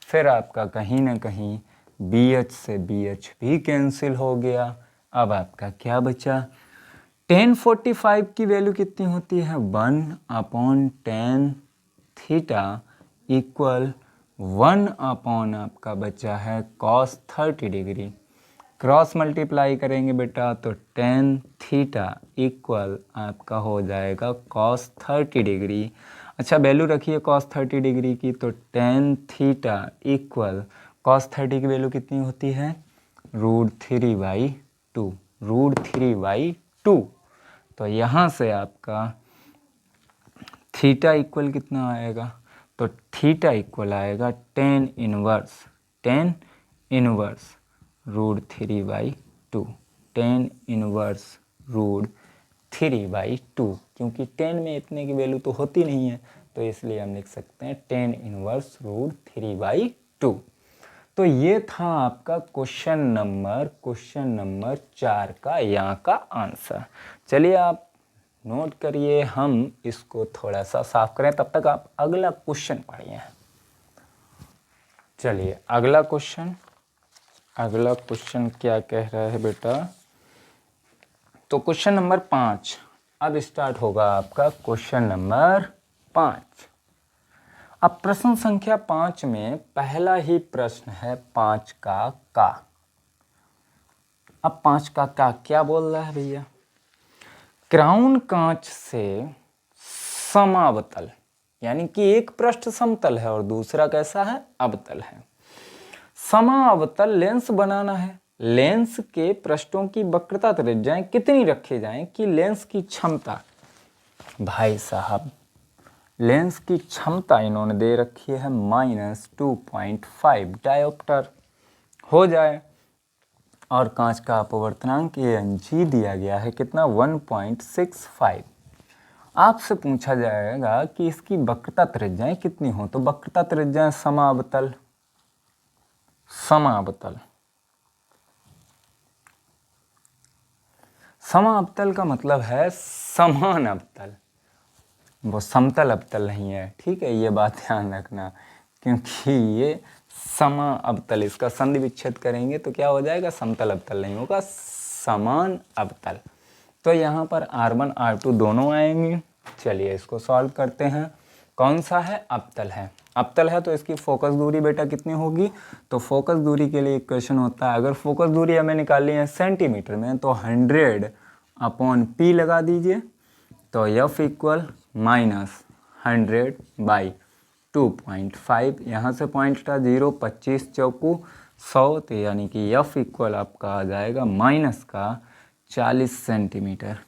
A: फिर आपका कहीं ना कहीं BH से BH भी कैंसिल हो गया। अब आपका क्या बचा, tan 45 की वैल्यू कितनी होती है 1 upon tan theta equal 1 upon आपका बचा है cos 30 डिग्री, क्रॉस मल्टीप्लाई करेंगे बेटा तो tan थीटा इक्वल आपका हो जाएगा cos 30 डिग्री। अच्छा वैल्यू रखिए cos 30 डिग्री की, तो tan थीटा इक्वल cos 30 की वैल्यू कितनी होती है √3/2, √3/2। तो यहाँ से आपका थीटा इक्वल कितना आएगा, तो थीटा इक्वल आएगा tan इनवर्स √3/2, tan इनवर्स √3/2, क्योंकि tan में इतने की वैल्यू तो होती नहीं है, तो इसलिए हम लिख सकते हैं tan इनवर्स √3/2। तो ये था आपका क्वेश्चन नंबर 4 का यहाँ का आंसर। चलिए आप नोट करिए, हम इसको थोड़ा सा साफ करें, तब तक आप अगला क्वेश्चन पढ़िए। चलिए अगला क्वेश्चन, अगला क्वेश्चन क्या कह रहा है बेटा, तो क्वेश्चन नंबर 5 अब स्टार्ट होगा आपका क्वेश्चन नंबर 5। अब प्रश्न संख्या 5 में पहला ही प्रश्न है 5 का। अब 5 का क्या बोल रहा है भैया, क्राउन कांच से समावतल, यानी कि एक पृष्ठ समतल है और दूसरा कैसा है, अवतल है। समावतल लेंस बनाना है। लेंस के पृष्ठों की वक्रता त्रिज्याएं कितनी रखे जाएं कि लेंस की क्षमता, भाई साहब लेंस की क्षमता इन्होंने दे रखी है -2.5 डायोप्टर हो जाए, और कांच का अपवर्तनांक ANG दिया गया है कितना, 1.65। आपसे पूछा जाएगा कि इसकी वक्रता त्रिज्याएं कितनी हो, तो वक्रता त्रिज्याएं समावतल समावतल का मतलब है समान अवतल, वो समतल अवतल नहीं है, ठीक है, ये बात ध्यान रखना, क्योंकि ये समा अवतल, इसका संधि विच्छेद करेंगे तो क्या हो जाएगा, समतल अवतल नहीं होगा, समान अवतल। तो यहाँ पर R1 R2 दोनों आएंगे। चलिए इसको सॉल्व करते हैं। कौन सा है, अवतल है। अवतल है तो इसकी फोकस दूरी बेटा कितनी होगी, तो फोकस दूरी के लिए इक्वेशन होता है, अगर फोकस दूरी हमें निकालनी है सेंटीमीटर में तो 100/P लगा दीजिए, तो F इक्वल -100/2.5, यहाँ से पॉइंट था 0, 25 चौकू 100, तो यानी कि F इक्वल आपका आ जाएगा -40 सेंटीमीटर।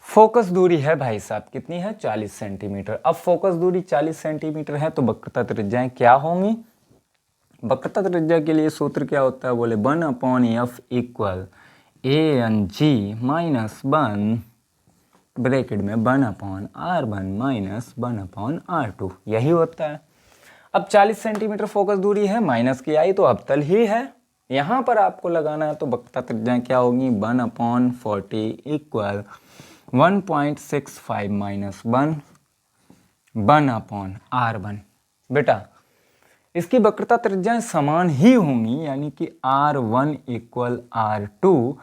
A: फोकस दूरी है भाई साहब कितनी है, 40 सेंटीमीटर। अब फोकस दूरी 40 सेंटीमीटर है तो वक्रता त्रिज्याएं क्या होंगी, वक्रता त्रिज्या के लिए सूत्र क्या होता है, बोले 1/F इक्वल ANG -1 ब्रैकेट में 1/R1 -1/R2, यही होता है। अब 40 सेंटीमीटर फोकस दूरी है, माइनस की आई तो अवतल ही है, यहाँ पर आपको लगाना है, तो वक्रता त्रिज्याएं क्या होगी, 1/40 इक्वल 1.65 -1/R1। बेटा इसकी वक्रता त्रिज्याएं समान ही होंगी, यानी कि R1 equal R2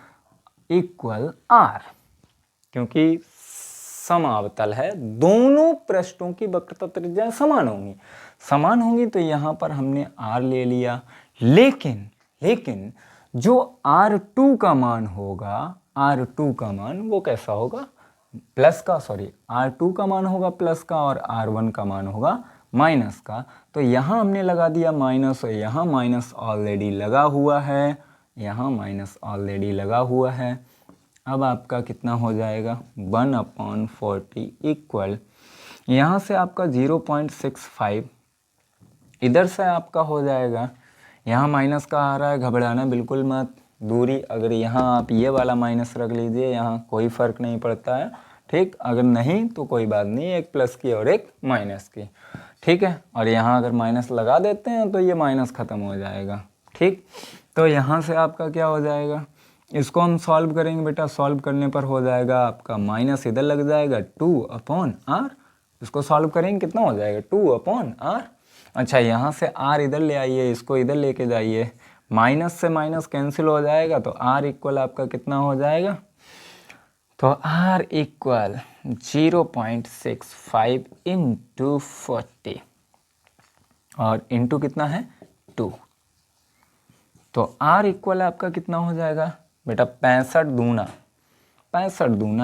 A: equal R, क्योंकि समावतल है, दोनों पृष्ठों की वक्रता त्रिज्याएं समान होंगी, तो यहाँ पर हमने R ले लिया। लेकिन जो R2 का मान होगा, R2 का मान वो कैसा होगा, प्लस का, सॉरी R2 का मान होगा प्लस का और R1 का मान होगा माइनस का, तो यहाँ हमने लगा दिया माइनस, और यहाँ माइनस ऑलरेडी लगा हुआ है, यहाँ माइनस ऑलरेडी लगा हुआ है। अब आपका कितना हो जाएगा, 1/40 इक्वल, यहाँ से आपका 0.65, इधर से आपका हो जाएगा, यहाँ माइनस का आ रहा है, घबराना बिल्कुल मत, दूरी अगर यहाँ आप ये वाला माइनस रख लीजिए, यहाँ कोई फ़र्क नहीं पड़ता है, ठीक, अगर नहीं तो कोई बात नहीं, एक प्लस की और एक माइनस की, ठीक है, और यहाँ अगर माइनस लगा देते हैं तो ये माइनस ख़त्म हो जाएगा, ठीक। तो यहाँ से आपका क्या हो जाएगा, इसको हम सॉल्व करेंगे बेटा, सॉल्व करने पर हो जाएगा आपका माइनस इधर लग जाएगा 2/R, इसको सॉल्व करेंगे कितना हो जाएगा 2/R। अच्छा यहाँ से R इधर ले आइए, इसको इधर लेके जाइए, माइनस से माइनस कैंसिल हो जाएगा, तो R इक्वल आपका कितना हो जाएगा, तो R इक्वल 0.65 इंटू 40 और इंटू कितना है 2, तो R इक्वल आपका कितना हो जाएगा बेटा 65 दूना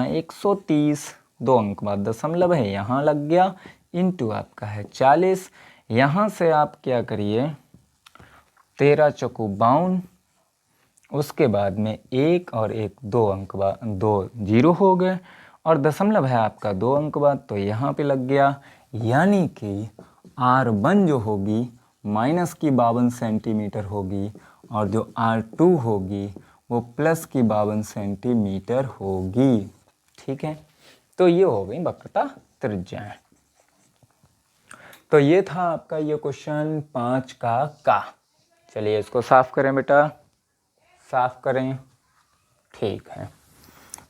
A: 130, 2 अंक बाद दशमलव है यहाँ लग गया, इंटू आपका है 40, यहाँ से आप क्या करिए 13 चौकू 52, उसके बाद में 1 और 1 2 अंक बाद 2 जीरो हो गए, और दशमलव है आपका 2 अंक बाद, तो यहाँ पे लग गया, यानी कि R1 जो होगी माइनस की 52 सेंटीमीटर होगी, और जो R2 होगी वो प्लस की 52 सेंटीमीटर होगी, ठीक है। तो ये हो गई वक्रता त्रिज्याएं। तो ये था आपका ये क्वेश्चन 5 का। चलिए इसको साफ करें बेटा, साफ करें, ठीक है,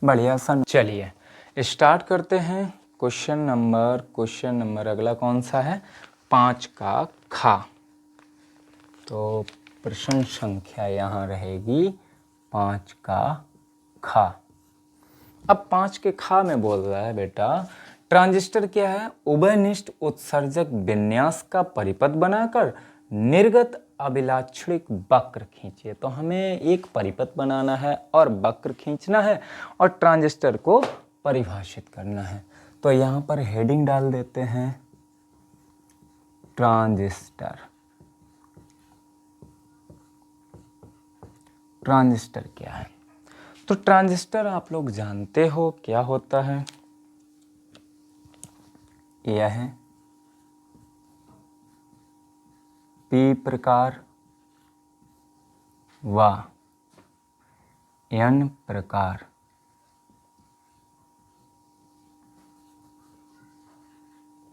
A: बढ़िया सा। चलिए स्टार्ट करते हैं क्वेश्चन नंबर अगला कौन सा है, 5 का खा। तो प्रश्न संख्या यहाँ रहेगी 5 का खा। अब 5 के खा में बोल रहा है बेटा ट्रांजिस्टर क्या है, उभयनिष्ठ उत्सर्जक विन्यास का परिपथ बनाकर निर्गत अभिलाक्षणिक वक्र खींचिए। तो हमें एक परिपथ बनाना है और वक्र खींचना है और ट्रांजिस्टर को परिभाषित करना है। तो यहाँ पर हेडिंग डाल देते हैं ट्रांजिस्टर। ट्रांजिस्टर क्या है? तो ट्रांजिस्टर आप लोग जानते हो क्या होता है। यह है पी प्रकार व एन प्रकार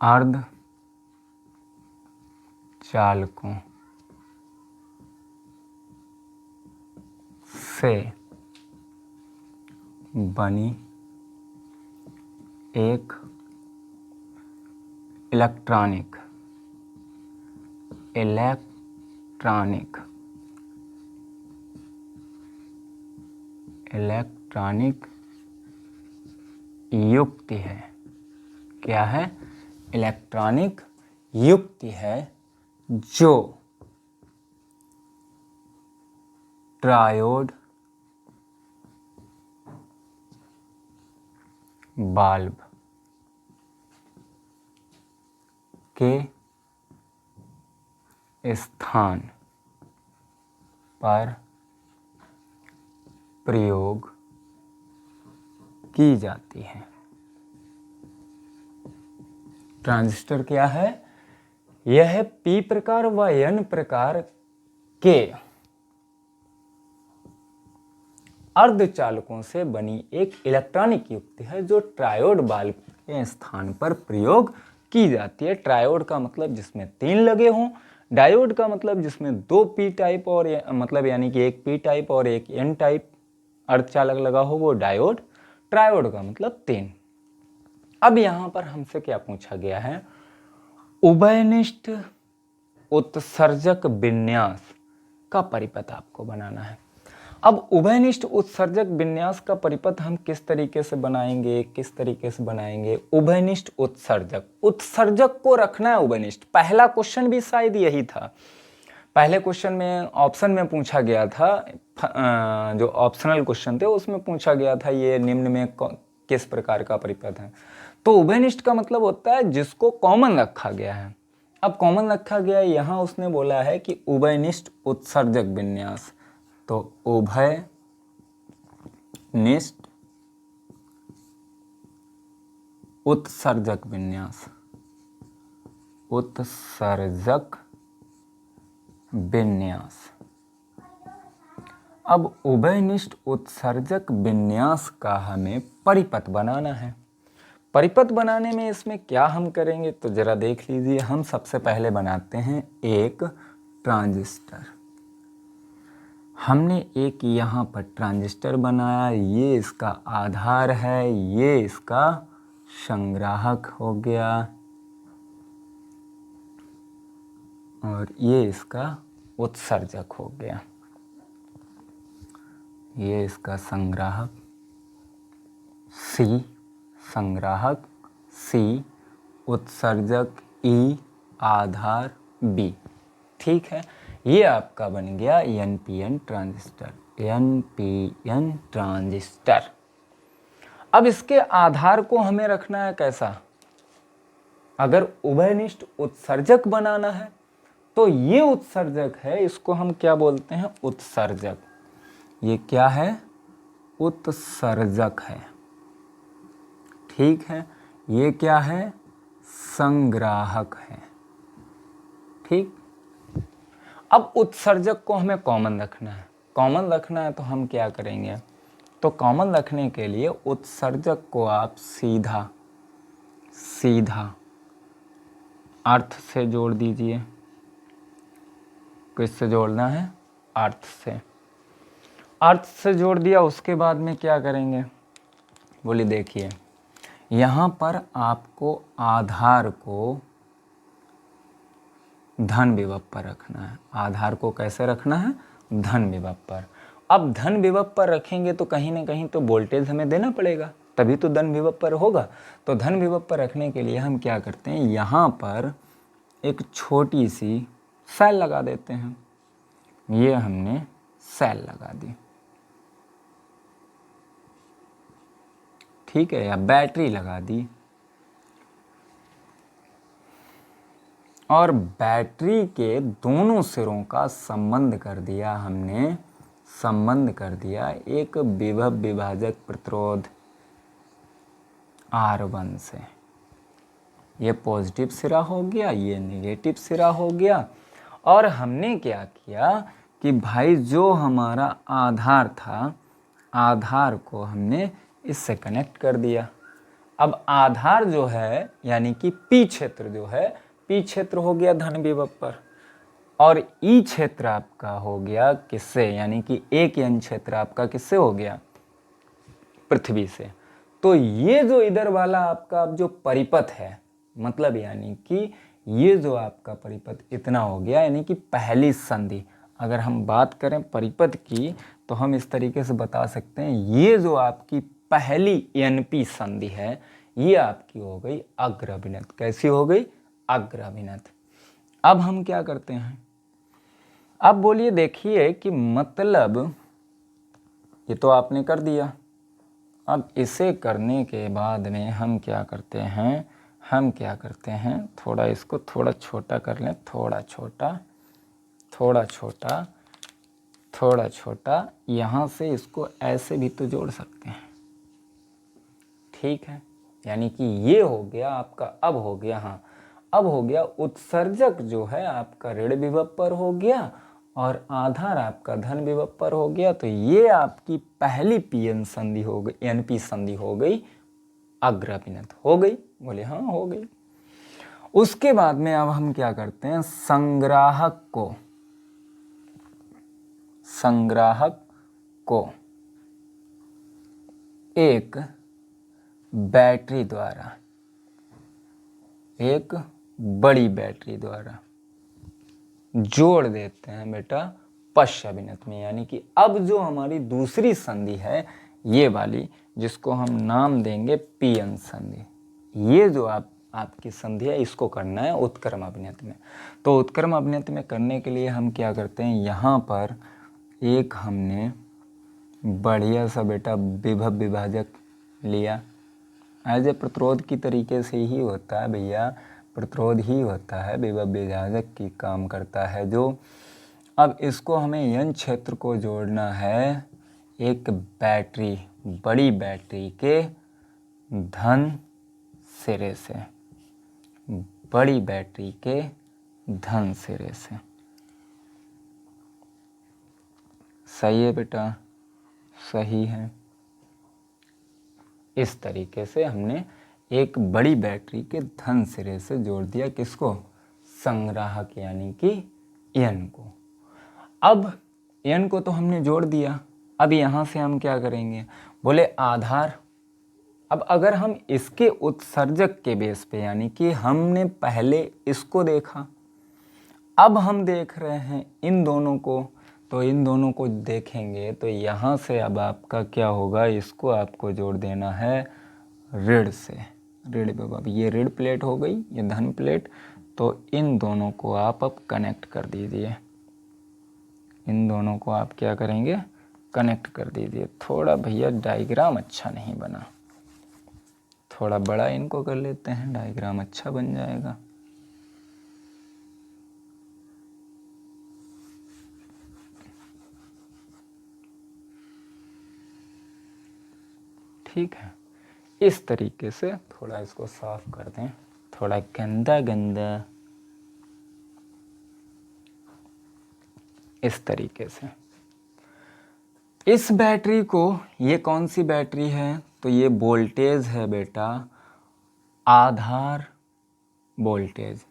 A: अर्ध चालकों से बनी एक इलेक्ट्रॉनिक युक्ति है। क्या है? इलेक्ट्रॉनिक युक्ति है जो ट्रायोड बल्ब के स्थान पर प्रयोग की जाती है। ट्रांजिस्टर क्या है? यह पी प्रकार व एन प्रकार के अर्धचालकों से बनी एक इलेक्ट्रॉनिक युक्ति है जो ट्रायोड बल्ब के स्थान पर प्रयोग की जाती है। ट्रायोड का मतलब जिसमें 3 लगे हों, डायोड का मतलब जिसमें 2 पी टाइप और मतलब यानी कि एक पी टाइप और एक एन टाइप अर्धचालक लगा हो, वो डायोड। ट्रायोड का मतलब 3। अब यहां पर हमसे क्या पूछा गया है? उभयनिष्ठ उत्सर्जक विन्यास का परिपथ आपको बनाना है। अब उभयनिष्ठ उत्सर्जक विन्यास का परिपथ हम किस तरीके से बनाएंगे? उभयनिष्ठ उत्सर्जक को रखना है उभयनिष्ठ। पहला क्वेश्चन भी शायद यही था। पहले क्वेश्चन में ऑप्शन में पूछा गया था, जो ऑप्शनल क्वेश्चन थे उसमें पूछा गया था ये निम्न में किस प्रकार का परिपथ है। तो उभयनिष्ठ का मतलब होता है जिसको कॉमन रखा गया है। अब कॉमन रखा गया है, यहां उसने बोला है कि उभयनिष्ठ उत्सर्जक विन्यास। तो उभयनिष्ठ उत्सर्जक विन्यास। अब उभयनिष्ठ उत्सर्जक विन्यास का हमें परिपथ बनाना है। परिपथ बनाने में इसमें क्या हम करेंगे तो जरा देख लीजिए। हम सबसे पहले बनाते हैं एक ट्रांजिस्टर। हमने एक यहाँ पर ट्रांजिस्टर बनाया, ये इसका आधार है, ये इसका संग्राहक हो गया और ये इसका उत्सर्जक हो गया। ये इसका संग्राहक सी, उत्सर्जक ई, आधार बी। ठीक है, ये आपका बन गया एनपीएन ट्रांजिस्टर। अब इसके आधार को हमें रखना है कैसा? अगर उभयनिष्ठ उत्सर्जक बनाना है तो ये उत्सर्जक है, इसको हम क्या बोलते हैं? उत्सर्जक। ये क्या है? उत्सर्जक है। ठीक है, ये क्या है? संग्राहक है। ठीक। अब उत्सर्जक को हमें कॉमन रखना है। कॉमन रखना है तो हम क्या करेंगे? तो कॉमन रखने के लिए उत्सर्जक को आप सीधा अर्थ से जोड़ दीजिए। किससे जोड़ना है? अर्थ से। अर्थ से जोड़ दिया, उसके बाद में क्या करेंगे? बोलिए, देखिए यहाँ पर आपको आधार को धन विभव पर रखना है। आधार को कैसे रखना है? धन विभव पर। अब धन विभव पर रखेंगे तो कहीं ना कहीं तो वोल्टेज हमें देना पड़ेगा, तभी तो धन विभव पर होगा। तो धन विभव पर रखने के लिए हम क्या करते हैं, यहाँ पर एक छोटी सी सेल लगा देते हैं। ये हमने सेल लगा दी, ठीक है, या बैटरी लगा दी। और बैटरी के दोनों सिरों का संबंध कर दिया हमने, संबंध कर दिया एक विभव विभाजक प्रतिरोध R1 से। ये पॉजिटिव सिरा हो गया, ये नेगेटिव सिरा हो गया। और हमने क्या किया कि भाई जो हमारा आधार था, आधार को हमने इससे कनेक्ट कर दिया। अब आधार जो है यानी कि पी क्षेत्र जो है, पी क्षेत्र हो गया धन विभव पर, और ई क्षेत्र आपका हो गया किससे, यानी कि एक एन क्षेत्र आपका किससे हो गया, पृथ्वी से। तो ये जो इधर वाला आपका जो परिपथ है, मतलब यानी कि ये जो आपका परिपथ इतना हो गया, यानी कि पहली संधि। अगर हम बात करें परिपथ की तो हम इस तरीके से बता सकते हैं, ये जो आपकी पहली एनपी संधि है ये आपकी हो गई अग्रभिनत। कैसी हो गई? अग्रभिनत। अब हम क्या करते हैं, अब बोलिए देखिए कि मतलब ये तो आपने कर दिया। अब इसे करने के बाद में हम क्या करते हैं, हम क्या करते हैं, थोड़ा इसको थोड़ा छोटा कर लें, थोड़ा छोटा, थोड़ा छोटा, थोड़ा छोटा। यहाँ से इसको ऐसे भी तो जोड़ सकते हैं, ठीक है। यानी कि ये हो गया आपका, अब हो गया, हाँ अब हो गया उत्सर्जक जो है आपका ऋण विभव पर हो गया और आधार आपका धन विभव पर हो गया। तो ये आपकी पहली पीएन संधि हो गई, एनपी संधि हो गई अग्रभिनत। हो गई? बोले हाँ हो गई। उसके बाद में अब हम क्या करते हैं, संग्राहक को, संग्राहक को एक बैटरी द्वारा, एक बड़ी बैटरी द्वारा जोड़ देते हैं बेटा पश्चाभिनत में। यानी कि अब जो हमारी दूसरी संधि है ये वाली, जिसको हम नाम देंगे पीएन संधि, ये जो आपकी संधि है इसको करना है उत्क्रम अभिनत में। तो उत्क्रम अभिनत में करने के लिए हम क्या करते हैं, यहाँ पर एक हमने बढ़िया सा बेटा विभव विभाजक लिया। एज ए प्रतिरोध की तरीके से ही होता है भैया, प्रतिरोध ही होता है, विभव विभाजक की काम करता है जो। अब इसको हमें एन क्षेत्र को जोड़ना है एक बैटरी, बड़ी बैटरी के धन सिरे से, बड़ी बैटरी के धन सिरे से। सही है बेटा? सही है। इस तरीके से हमने एक बड़ी बैटरी के धन सिरे से जोड़ दिया किसको, संग्राहक यानी कि एन को। अब एन को तो हमने जोड़ दिया, अब यहाँ से हम क्या करेंगे, बोले आधार। अब अगर हम इसके उत्सर्जक के बेस पे, यानी कि हमने पहले इसको देखा, अब हम देख रहे हैं इन दोनों को, तो इन दोनों को देखेंगे तो यहाँ से अब आपका क्या होगा, इसको आपको जोड़ देना है ऋण से, ऋण विभव। ये ऋण प्लेट हो गई, ये धन प्लेट। तो इन दोनों को आप अब कनेक्ट कर दीजिए, इन दोनों को आप क्या करेंगे, कनेक्ट कर दीजिए। थोड़ा भैया डायग्राम अच्छा नहीं बना, थोड़ा बड़ा इनको कर लेते हैं, डायग्राम अच्छा बन जाएगा। ठीक है, इस तरीके से थोड़ा इसको साफ कर दें, थोड़ा गंदा गंदा, इस तरीके से। इस बैटरी को, ये कौन सी बैटरी है, तो ये वोल्टेज है बेटा आधार वोल्टेज,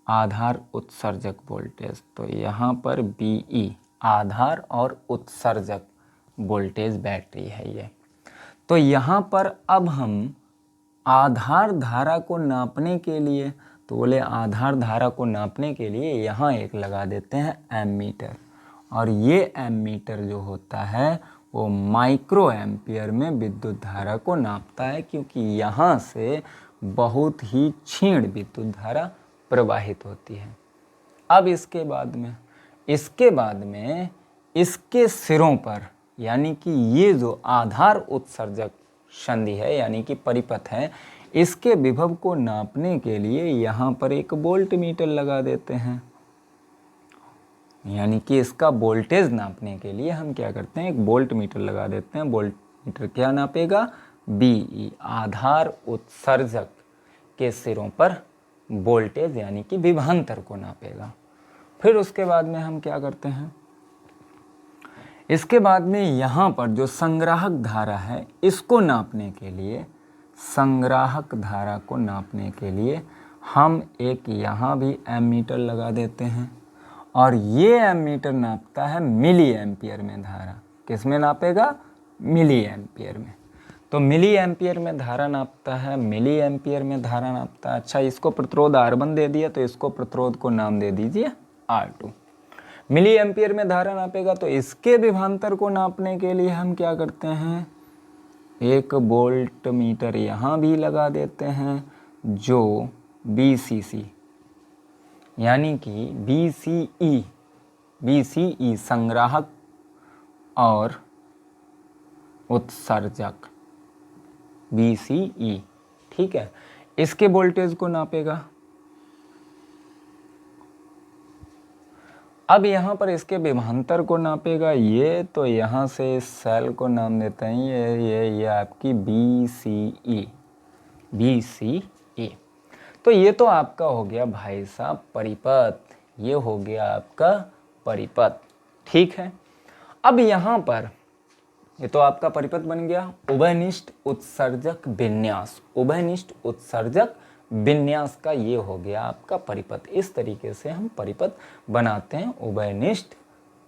A: आधार उत्सर्जक वोल्टेज। तो यहाँ पर BE आधार और उत्सर्जक वोल्टेज बैटरी है ये। तो यहाँ पर अब हम आधार धारा को नापने के लिए, तो बोले आधार धारा को नापने के लिए यहाँ एक लगा देते हैं एमीटर, और ये एमीटर जो होता है वो माइक्रो एम्पियर में विद्युत धारा को नापता है, क्योंकि यहाँ से बहुत ही क्षीण विद्युत धारा प्रवाहित होती है। अब इसके बाद में इसके सिरों पर, यानी कि ये जो आधार उत्सर्जक संधि है यानी कि परिपथ है, इसके विभव को नापने के लिए यहाँ पर एक वोल्ट मीटर लगा देते हैं। यानी कि इसका वोल्टेज नापने के लिए हम क्या करते हैं, एक वोल्ट मीटर लगा देते हैं। वोल्ट मीटर क्या नापेगा, बीई, आधार उत्सर्जक के सिरों पर वोल्टेज यानी कि विभवांतर को नापेगा। फिर उसके बाद में हम क्या करते हैं, इसके बाद में यहाँ पर जो संग्राहक धारा है इसको नापने के लिए, संग्राहक धारा को नापने के लिए हम एक यहाँ भी एमीटर लगा देते हैं, और ये एमीटर नापता है मिली एम्पियर में धारा। किस में नापेगा, मिली एम्पियर में। तो मिली एम्पियर में धारा नापता है, मिली एम्पियर में धारा नापता है। अच्छा, इसको प्रतिरोध R1 दे दिया तो इसको प्रतिरोध को नाम दे दीजिए R2। मिली एम्पियर में धारा नापेगा तो इसके विभवांतर को नापने के लिए हम क्या करते हैं, एक वोल्ट मीटर यहाँ भी लगा देते हैं जो BCC यानी कि BCE संग्राहक और उत्सर्जक, BCE, ठीक है, इसके वोल्टेज को नापेगा। अब यहाँ पर इसके विभवांतर को नापेगा ये, तो यहाँ से इस सेल को नाम देते हैं ये आपकी BCE। तो ये तो आपका हो गया भाई साहब परिपथ, ये हो गया आपका परिपथ, ठीक है। अब यहाँ पर ये तो आपका परिपथ बन गया, उभयनिष्ठ उत्सर्जक विन्यास, उभयनिष्ठ उत्सर्जक विन्यास का ये हो गया आपका परिपथ। इस तरीके से हम परिपथ बनाते हैं, उभयनिष्ठ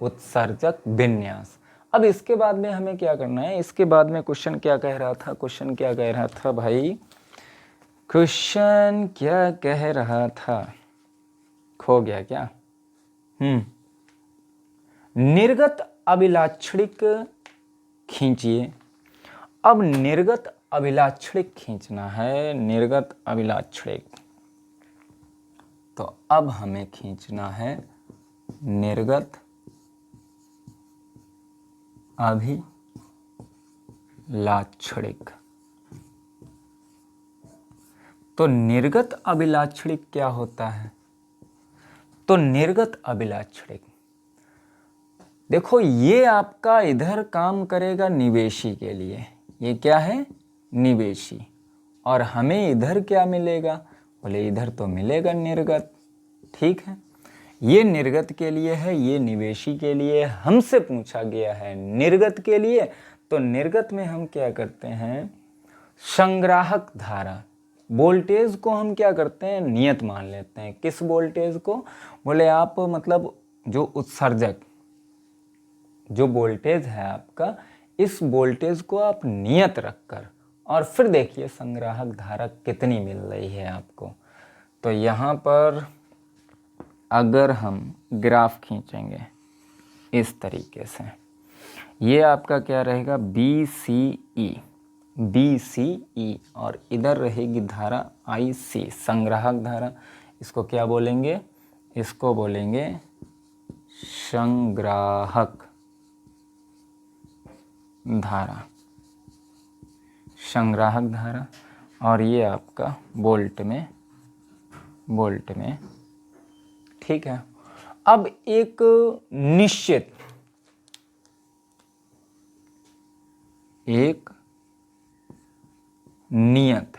A: उत्सर्जक विन्यास। अब इसके बाद में हमें क्या करना है, इसके बाद में क्वेश्चन क्या कह रहा था, भाई क्वेश्चन क्या कह रहा था, खो गया क्या। निर्गत अभिलाक्षणिक खींचिए। अब निर्गत अभिलाक्षणिक खींचना है, निर्गत अभिलाक्षणिक, तो अब हमें खींचना है निर्गत अभिलाक्षणिक। तो निर्गत अभिलाक्षणिक क्या होता है, तो निर्गत अभिलाक्षणिक देखो ये आपका इधर काम करेगा निवेशी के लिए, ये क्या है, निवेशी, और हमें इधर क्या मिलेगा, बोले इधर तो मिलेगा निर्गत, ठीक है। ये निर्गत के लिए है, ये निवेशी के लिए। हमसे पूछा गया है निर्गत के लिए, तो निर्गत में हम क्या करते हैं, संग्राहक धारा वोल्टेज को हम क्या करते हैं, नियत मान लेते हैं। किस वोल्टेज को, बोले आप मतलब जो उत्सर्जक जो वोल्टेज है आपका, इस वोल्टेज को आप नियत रखकर और फिर देखिए संग्राहक धारा कितनी मिल रही है आपको। तो यहाँ पर अगर हम ग्राफ खींचेंगे इस तरीके से, ये आपका क्या रहेगा, BCE, और इधर रहेगी धारा IC, संग्राहक धारा। इसको क्या बोलेंगे, इसको बोलेंगे संग्राहक धारा, संग्राहक धारा, और ये आपका वोल्ट में, ठीक है। अब एक निश्चित नियत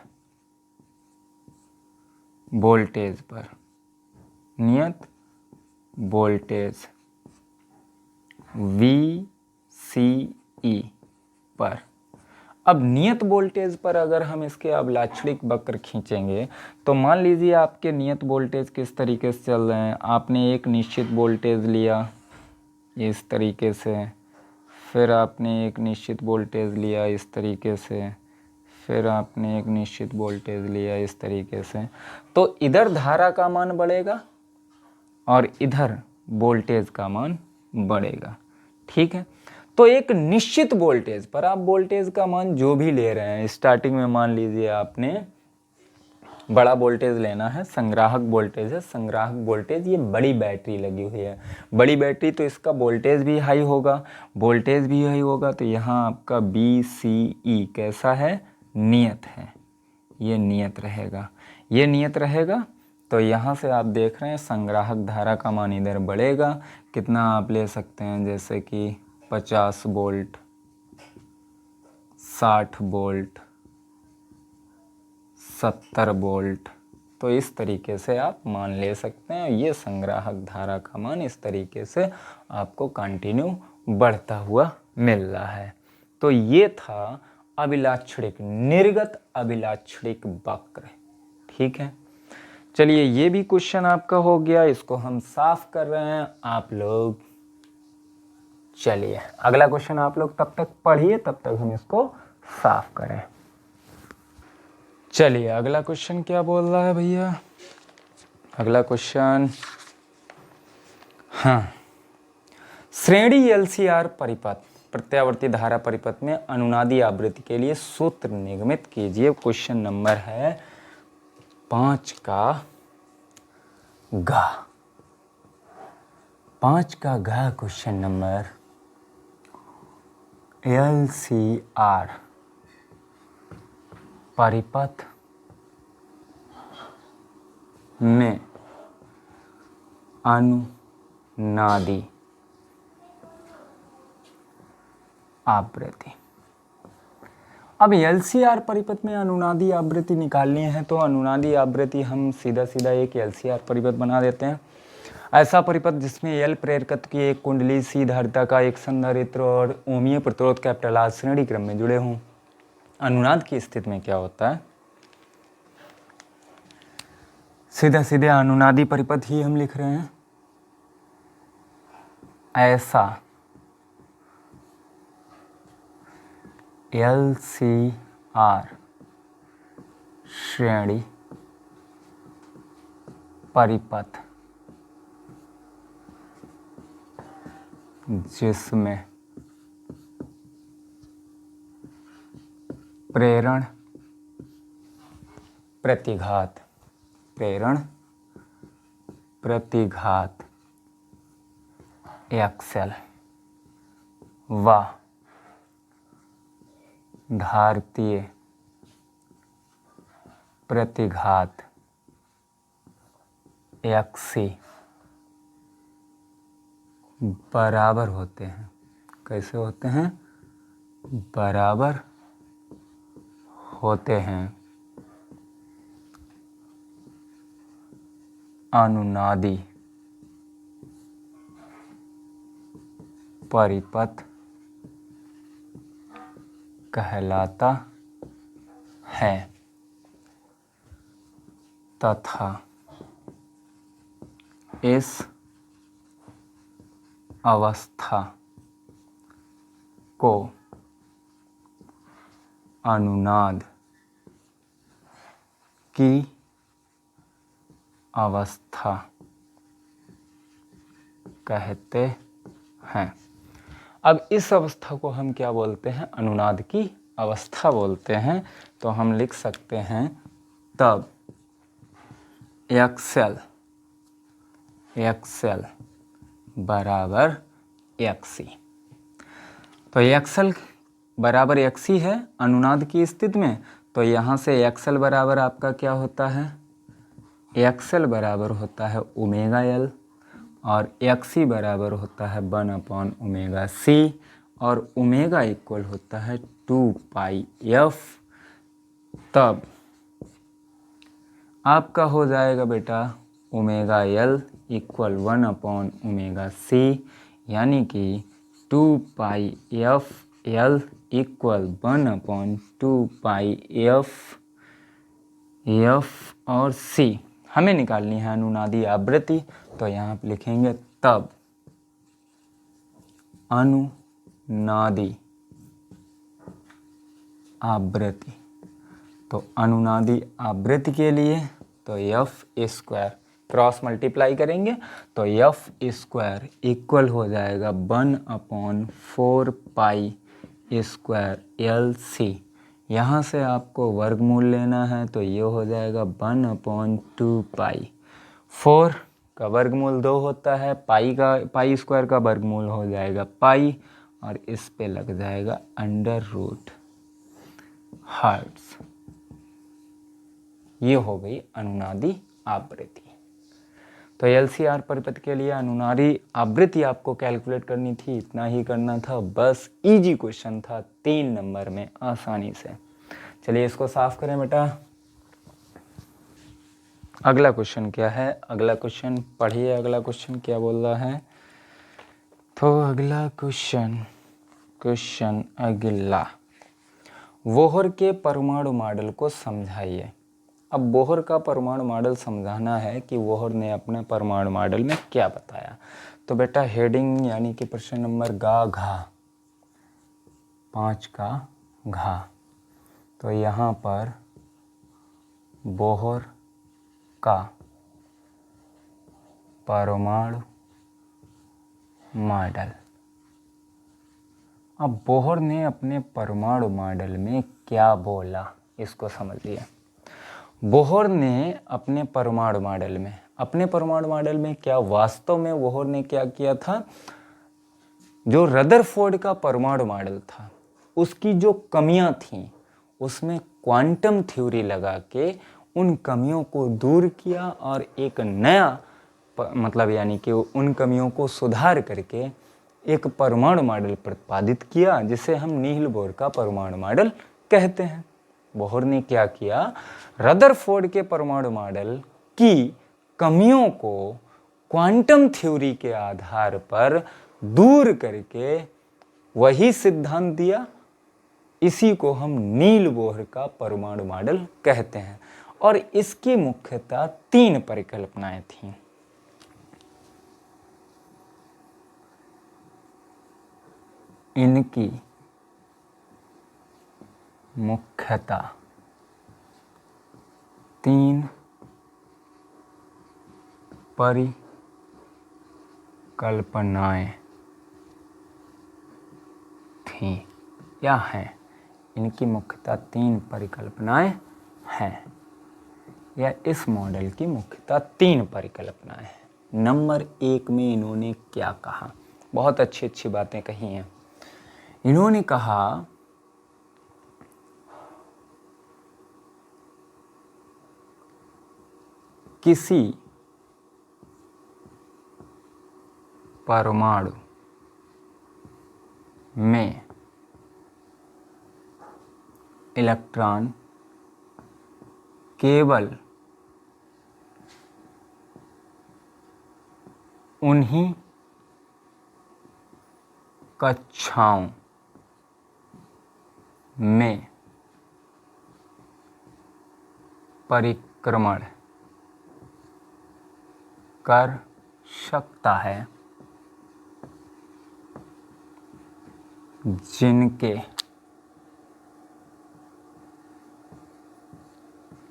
A: वोल्टेज पर, नियत वोल्टेज VCE पर, अब नियत वोल्टेज पर अगर हम इसके अभिलाक्षणिक वक्र खींचेंगे तो मान लीजिए आपके नियत वोल्टेज किस तरीके से चल रहे हैं। आपने एक निश्चित वोल्टेज लिया इस तरीके से, फिर आपने एक निश्चित वोल्टेज लिया इस तरीके से, फिर आपने एक निश्चित वोल्टेज लिया इस तरीके से, तो इधर धारा का मान बढ़ेगा और इधर वोल्टेज का मान बढ़ेगा। ठीक है, तो एक निश्चित वोल्टेज पर आप वोल्टेज का मान जो भी ले रहे हैं, स्टार्टिंग में मान लीजिए आपने बड़ा वोल्टेज लेना है, संग्राहक वोल्टेज है, संग्राहक वोल्टेज, ये बड़ी बैटरी लगी हुई है, बड़ी बैटरी तो इसका वोल्टेज भी हाई होगा, वोल्टेज भी हाई होगा, तो यहाँ आपका BCE कैसा है, नियत है, ये नियत रहेगा, ये नियत रहेगा। तो यहाँ से आप देख रहे हैं संग्राहक धारा का मान इधर बढ़ेगा, कितना आप ले सकते हैं, जैसे कि 50 वोल्ट, 60 वोल्ट, 70 वोल्ट, तो इस तरीके से आप मान ले सकते हैं। ये संग्राहक धारा का मान इस तरीके से आपको कंटिन्यू बढ़ता हुआ मिल रहा है। तो ये था अभिलाक्षणिक, निर्गत अभिलाक्षणिक वक्र। ठीक है, चलिए ये भी क्वेश्चन आपका हो गया, इसको हम साफ कर रहे हैं आप लोग। चलिए अगला क्वेश्चन आप लोग तब तक पढ़िए, तब तक हम इसको साफ करें। चलिए अगला क्वेश्चन क्या बोल रहा है भैया, अगला क्वेश्चन, हाँ, श्रेणी LCR परिपथ प्रत्यावर्ती धारा परिपथ में अनुनादी आवृत्ति के लिए सूत्र निगमित कीजिए। क्वेश्चन नंबर है 5 का ग, 5 का ग क्वेश्चन नंबर, LCR परिपथ में अनुनादी आवृत्ति। अब LCR परिपथ में अनुनादी आवृत्ति निकालनी है, तो अनुनादी आवृत्ति हम सीधा सीधा एक LCR परिपथ बना देते हैं। ऐसा परिपथ जिसमें L प्रेरकत्व की एक कुंडली, C धारिता का एक संधारित्र और ओमीय प्रतिरोध कैपिटल R श्रेणी क्रम में जुड़े हों। अनुनाद की स्थिति में क्या होता है, सीधा सीधे अनुनादी परिपथ ही हम लिख रहे हैं। ऐसा LCR श्रेणी परिपथ जिसमें प्रेरण प्रतिघात, प्रेरण प्रतिघात XL व धारतीय प्रतिघात XC बराबर होते हैं। कैसे होते हैं, बराबर होते हैं अनुनादी परिपथ कहलाता है तथा इस अवस्था को अनुनाद की अवस्था कहते हैं। अब इस अवस्था को हम क्या बोलते हैं, अनुनाद की अवस्था बोलते हैं। तो हम लिख सकते हैं तब XL बराबर XC। तो XL बराबर XC है अनुनाद की स्थिति में, तो यहाँ से XL बराबर आपका क्या होता है, XL बराबर होता है ओमेगा L और XC बराबर होता है 1/ओमेगा C और ओमेगा इक्वल होता है 2πf। तब आपका हो जाएगा बेटा ओमेगा L इक्वल 1/ओमेगा C, यानी कि 2πf L equal 1/2πf F और C। हमें निकालनी है अनुनादी आवृत्ति, तो यहाँ पे लिखेंगे तब अनुनादी आवृत्ति तो अनुनादी आवृत्ति के लिए तो एफ स्क्वायर क्रॉस मल्टीप्लाई करेंगे तो एफ स्क्वायर इक्वल हो जाएगा 1/4 पाई स्क्वायर एल सी। यहाँ से आपको वर्गमूल लेना है तो ये हो जाएगा 1/2 पाई। 4 का वर्गमूल 2 होता है, पाई स्क्वायर का वर्गमूल हो जाएगा पाई और इस पे लग जाएगा √ हर्ट्ज। ये हो गई अनुनादी आवृत्ति। तो LCR परिपथ के लिए अनुनादी आवृत्ति आपको कैलकुलेट करनी थी, इतना ही करना था, बस इजी क्वेश्चन था 3 नंबर में आसानी से। चलिए इसको साफ करें बेटा। अगला क्वेश्चन क्या है? अगला क्वेश्चन पढ़िए, अगला क्वेश्चन क्या बोल रहा है। तो अगला क्वेश्चन अगला, बोहर के परमाणु मॉडल को समझाइए। अब बोहर का परमाणु मॉडल समझाना है कि बोहर ने अपने परमाणु मॉडल में क्या बताया। तो बेटा हेडिंग यानी कि प्रश्न नंबर घा 5 का घा, तो यहाँ पर बोहर का परमाणु मॉडल। अब बोहर ने अपने परमाणु मॉडल में क्या बोला, इसको समझिए। बोहर ने अपने परमाणु मॉडल में क्या, वास्तव में बोहर ने क्या किया था, जो रदरफोर्ड का परमाणु मॉडल था उसकी जो कमियां थीं उसमें क्वांटम थ्योरी लगा के उन कमियों को दूर किया और एक नया मतलब यानी कि उन कमियों को सुधार करके एक परमाणु मॉडल प्रतिपादित किया, जिसे हम नील बोर का परमाणु मॉडल कहते हैं। बोहर ने क्या किया, रदरफोर्ड के परमाणु मॉडल की कमियों को क्वांटम थ्योरी के आधार पर दूर करके वही सिद्धांत दिया। इसी को हम नील बोहर का परमाणु मॉडल कहते हैं और इसकी मुख्यतः 3 परिकल्पनाएं थीं। इनकी मुख्यतः 3 परिकल्पनाएं थीं या हैं। इनकी मुख्यतः 3 परिकल्पनाएं हैं, या इस मॉडल की मुख्यतः 3 परिकल्पनाएं हैं। नंबर 1 में इन्होंने क्या कहा, बहुत अच्छी अच्छी बातें कही हैं। इन्होंने कहा किसी परमाणु में इलेक्ट्रॉन केवल उन्हीं कक्षाओं में परिक्रमण कर सकता है जिनके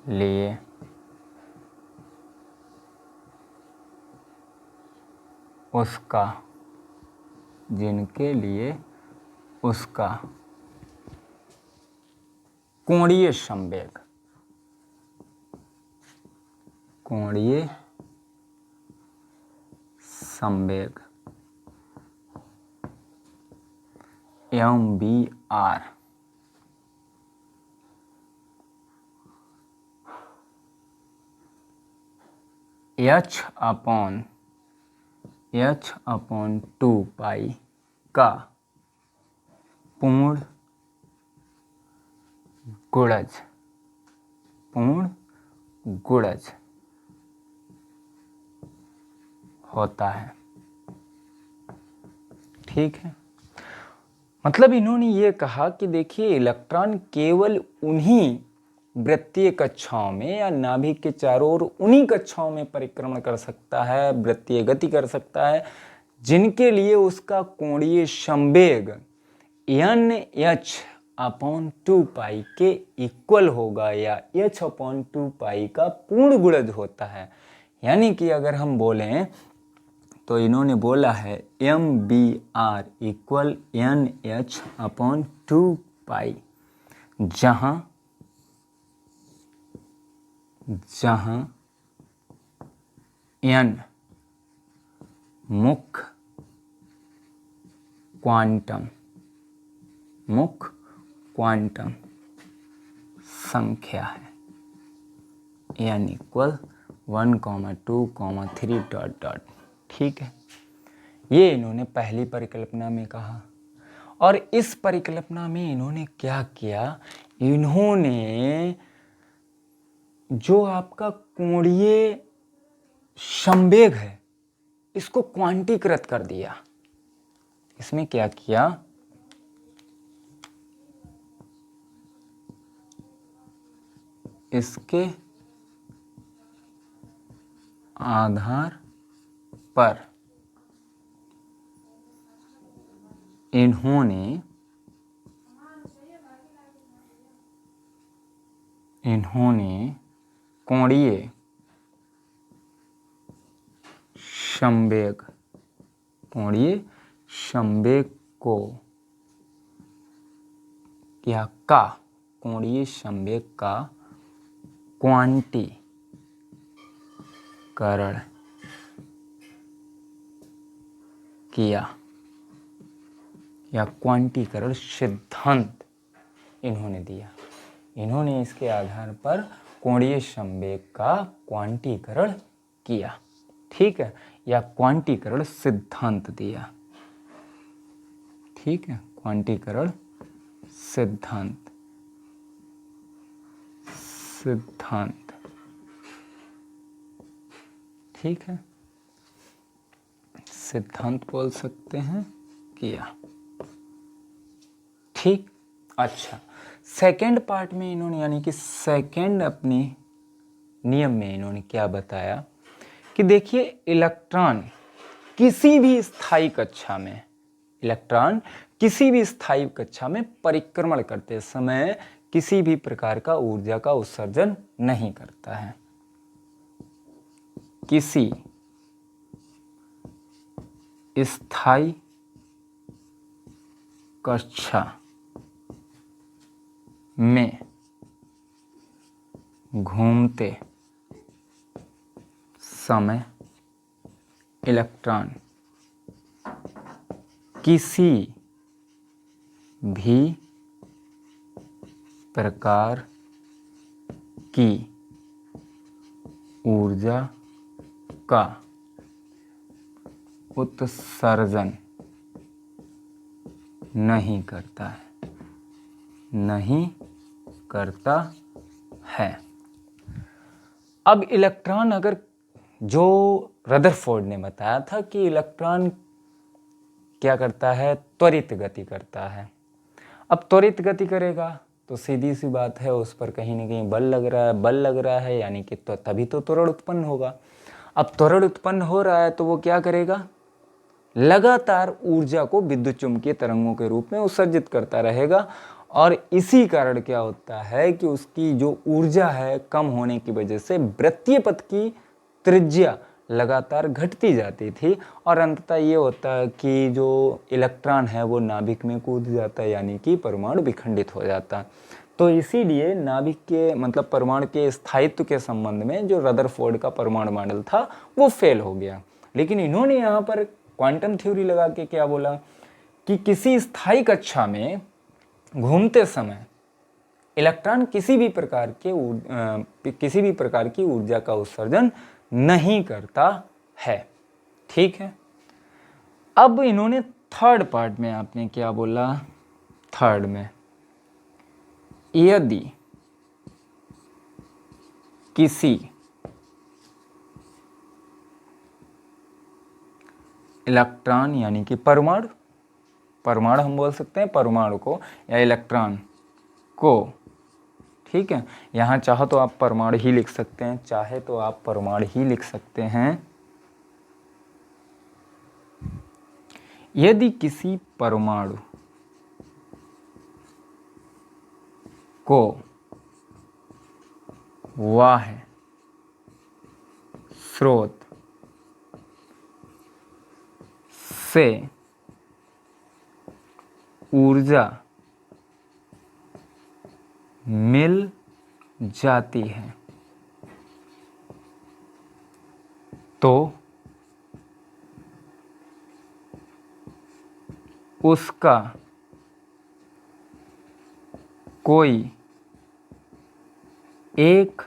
A: लिए उसका कोणीय संवेग MBR H/2 पाई का पूर्ण गुणज होता है। ठीक है, मतलब इन्होंने ये कहा कि देखिए इलेक्ट्रॉन केवल उन्हीं वृत्तीय कक्षाओं में या नाभिक के चारों ओर उन्हीं कक्षाओं में परिक्रमण कर सकता है, वृत्तीय गति कर सकता है, जिनके लिए उसका कोणीय संवेग NH अपॉन 2 पाई के इक्वल होगा या h अपॉन 2 पाई का पूर्ण गुणज होता है। यानी कि अगर हम बोलें तो इन्होंने बोला है MBR इक्वल NH अपॉन 2 पाई, जहाँ N मुख्य क्वांटम संख्या है। N equal 1, 2, 3 dot dot. ठीक है, ये इन्होंने पहली परिकल्पना में कहा। और इस परिकल्पना में इन्होंने क्या किया, इन्होंने जो आपका कोणीय संवेग है इसको क्वांटीकृत कर दिया। इसमें क्या किया, इसके आधार पर इन्होंने कोणीय संवेग को या कोणीय संवेग का क्वांटीकरण किया या क्वांटीकरण सिद्धांत इन्होंने दिया। इन्होंने इसके आधार पर कोणीय संवेग का क्वांटीकरण किया। ठीक है, या क्वांटीकरण सिद्धांत दिया। ठीक है, क्वांटीकरण सिद्धांत ठीक है, सिद्धांत बोल सकते हैं, किया। ठीक, अच्छा, सेकंड पार्ट में इन्होंने यानी कि सेकंड अपने नियम में इन्होंने क्या बताया कि देखिए इलेक्ट्रॉन किसी भी स्थायी कक्षा में परिक्रमण करते समय किसी भी प्रकार का ऊर्जा का उत्सर्जन नहीं करता है। किसी स्थायी कक्षा में घूमते समय इलेक्ट्रॉन किसी भी प्रकार की ऊर्जा का उत्सर्जन नहीं करता है। अब इलेक्ट्रॉन, अगर जो रदरफोर्ड ने बताया था कि इलेक्ट्रॉन क्या करता है, त्वरित गति करता है। अब त्वरित गति करेगा तो सीधी सी बात है उस पर कहीं ना कहीं बल लग रहा है यानी कि तो तभी तो त्वरण उत्पन्न होगा। अब त्वरण उत्पन्न हो रहा है तो वो क्या करेगा, लगातार ऊर्जा को विद्युत चुम्बकीय तरंगों के रूप में उत्सर्जित करता रहेगा। और इसी कारण क्या होता है कि उसकी जो ऊर्जा है कम होने की वजह से वृत्तीय पथ की त्रिज्या लगातार घटती जाती थी और अंततः ये होता है कि जो इलेक्ट्रॉन है वो नाभिक में कूद जाता है यानी कि परमाणु विखंडित हो जाता। तो इसीलिए नाभिक के मतलब परमाणु के स्थायित्व के संबंध में जो रदरफोर्ड का परमाणु मॉडल था वो फेल हो गया। लेकिन इन्होंने यहाँ पर क्वांटम थ्योरी लगा के क्या बोला कि किसी स्थायी कक्षा में घूमते समय इलेक्ट्रॉन किसी भी प्रकार की ऊर्जा का उत्सर्जन नहीं करता है। ठीक है, अब इन्होंने थर्ड पार्ट में आपने क्या बोला, थर्ड में यदि किसी इलेक्ट्रॉन यानी कि परमाणु हम बोल सकते हैं परमाणु को या इलेक्ट्रॉन को, ठीक है, यहाँ चाहो तो आप परमाणु ही लिख सकते हैं, चाहे तो आप परमाणु ही लिख सकते हैं। यदि किसी परमाणु को बाह्य स्रोत से ऊर्जा मिल जाती है तो उसका कोई एक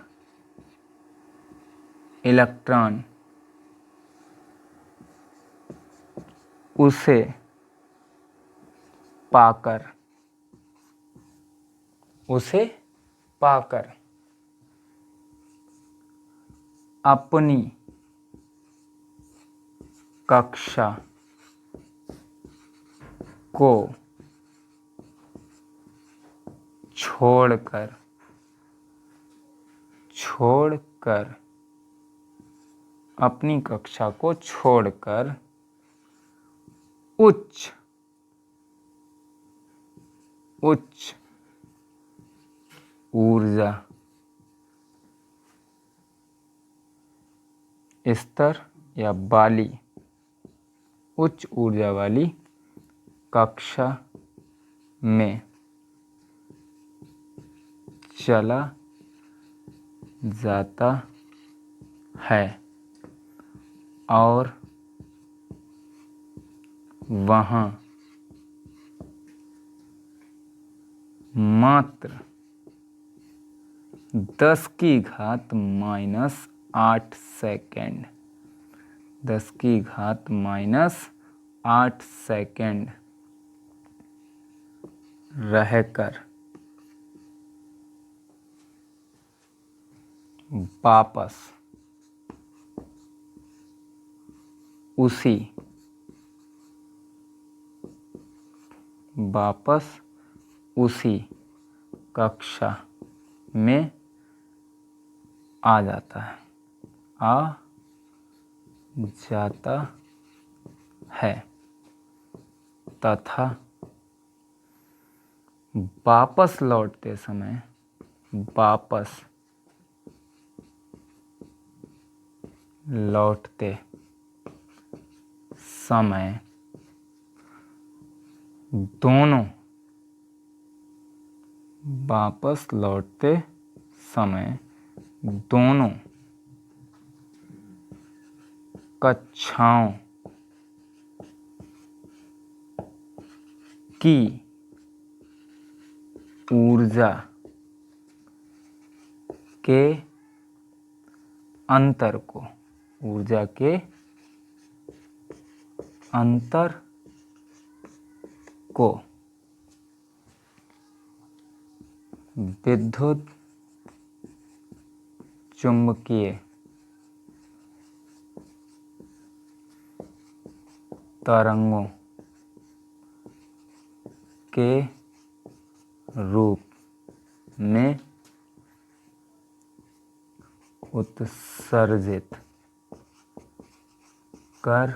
A: इलेक्ट्रॉन उसे पाकर अपनी कक्षा को छोड़कर अपनी कक्षा को छोड़कर उच्च ऊर्जा स्तर या उच्च ऊर्जा वाली कक्षा में चला जाता है और वहाँ मात्र 10 की घात -8 सेकेंड 10 की घात -8 सेकेंड रहकर वापस उसी कक्षा में आ जाता है तथा वापस लौटते समय दोनों कक्षाओं की ऊर्जा के अंतर को विद्युत चुम्बकीय तरंगों के रूप में उत्सर्जित कर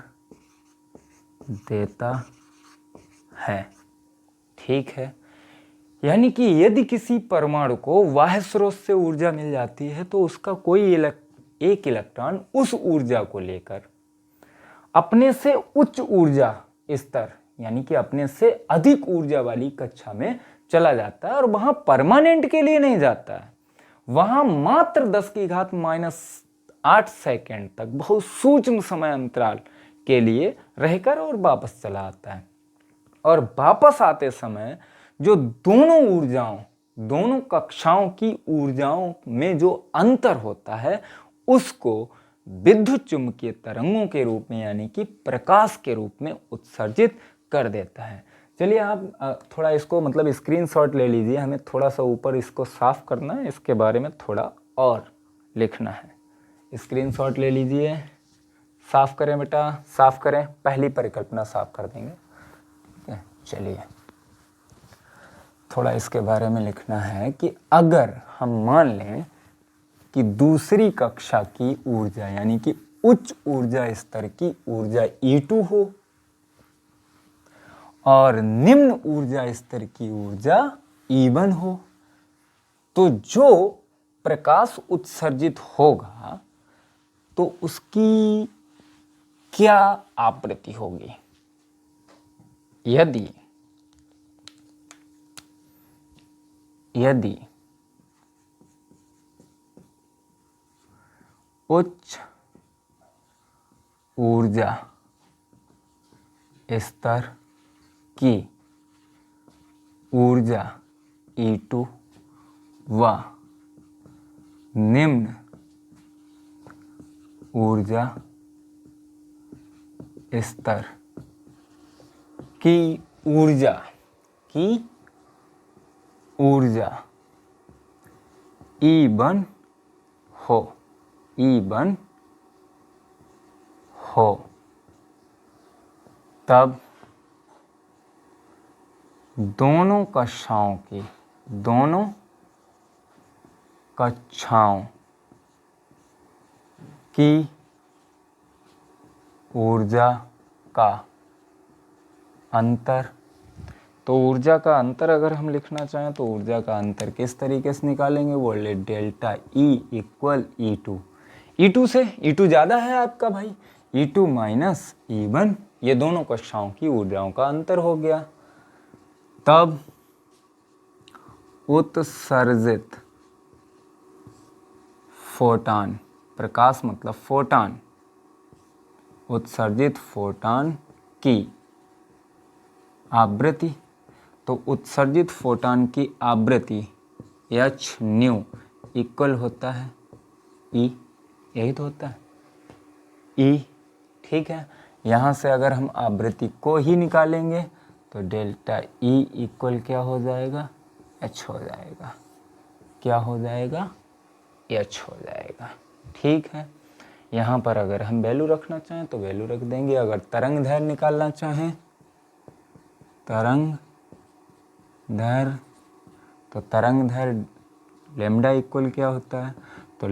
A: देता है। ठीक है, यानी कि यदि किसी परमाणु को बाह्य स्रोत से ऊर्जा मिल जाती है तो उसका कोई एक इलेक्ट्रॉन उस ऊर्जा को लेकर अपने से उच्च ऊर्जा स्तर यानी कि अपने से अधिक ऊर्जा वाली कक्षा में चला जाता है और वहां परमानेंट के लिए नहीं जाता है, वहां मात्र 10 की घात -8 सेकेंड तक बहुत सूक्ष्म समय अंतराल के लिए रहकर और वापस चला आता है। और वापस आते समय जो दोनों कक्षाओं की ऊर्जाओं में जो अंतर होता है उसको विद्युत चुम्बकीय तरंगों के रूप में यानी कि प्रकाश के रूप में उत्सर्जित कर देता है। चलिए आप थोड़ा इसको मतलब स्क्रीनशॉट ले लीजिए, हमें थोड़ा सा ऊपर इसको साफ करना है, इसके बारे में थोड़ा और लिखना है। स्क्रीनशॉट ले लीजिए, साफ करें बेटा, साफ करें, पहली परिकल्पना साफ कर देंगे। चलिए थोड़ा इसके बारे में लिखना है कि अगर हम मान लें कि दूसरी कक्षा की ऊर्जा यानी कि उच्च ऊर्जा स्तर की ऊर्जा E2 हो और निम्न ऊर्जा स्तर की ऊर्जा E1 हो, तो जो प्रकाश उत्सर्जित होगा तो उसकी क्या आवृत्ति होगी? यदि उच्च ऊर्जा स्तर की ऊर्जा E2 व निम्न ऊर्जा स्तर की ऊर्जा E1 हो तब दोनों कक्षाओं की ऊर्जा का अंतर। तो ऊर्जा का अंतर अगर हम लिखना चाहें तो ऊर्जा का अंतर किस तरीके से निकालेंगे? बोले delta E equal E2। E2 से E2 ज़्यादा है आपका भाई, E2 माइनस E1, ये दोनों कक्षाओं की ऊर्जाओं का अंतर हो गया। तब उत्सर्जित फोटॉन, प्रकाश मतलब फोटॉन, उत्सर्जित फोटॉन की आवृत्ति। तो उत्सर्जित फोटॉन की आवृत्ति h न्यू इक्वल होता है E, यही तो होता है E, ठीक है। यहाँ से अगर हम आवृत्ति को ही निकालेंगे तो डेल्टा E इक्वल क्या हो जाएगा? h हो जाएगा। क्या हो जाएगा? h हो जाएगा, ठीक है। यहाँ पर अगर हम वैल्यू रखना चाहें तो वैल्यू रख देंगे। अगर तरंग दैर्घ्य निकालना चाहें तो तरंग दैर्घ्य लेमडा इक्वल क्या होता है? तो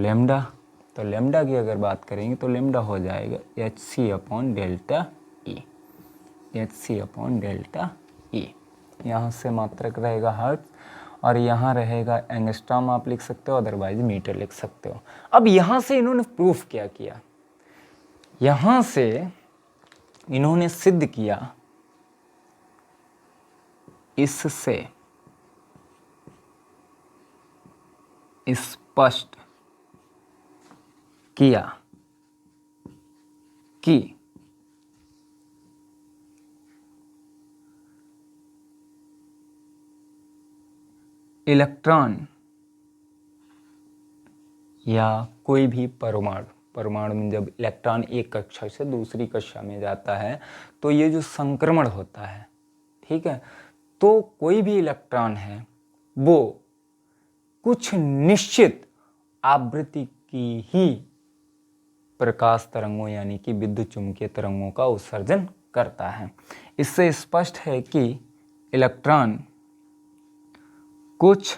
A: लेमडा की अगर बात करेंगे तो लेमडा हो जाएगा hc upon delta E, hc upon delta E। यहाँ से मात्रक रहेगा हर्ट्ज और यहाँ रहेगा एंगस्ट्रॉम, आप लिख सकते हो, अदरवाइज मीटर लिख सकते हो। अब यहाँ से इन्होंने प्रूफ क्या किया? यहाँ से इन्होंने सिद्ध किया, इससे स्पष्ट किया कि इलेक्ट्रॉन या कोई भी परमाणु में जब इलेक्ट्रॉन एक कक्षा से दूसरी कक्षा में जाता है तो ये जो संक्रमण होता है, ठीक है, तो कोई भी इलेक्ट्रॉन है वो कुछ निश्चित आवृत्ति की ही प्रकाश तरंगों यानी कि विद्युत चुम्बकीय तरंगों का उत्सर्जन करता है। इससे स्पष्ट है कि इलेक्ट्रॉन कुछ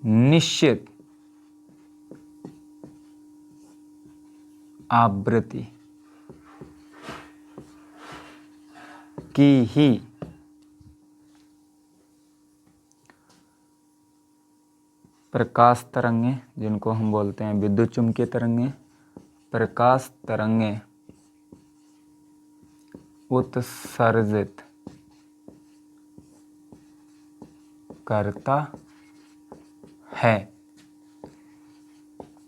A: निश्चित आवृत्ति की ही प्रकाश तरंगें, जिनको हम बोलते हैं विद्युत चुम्बकीय तरंगें, प्रकाश तरंगें उत्सर्जित करता है।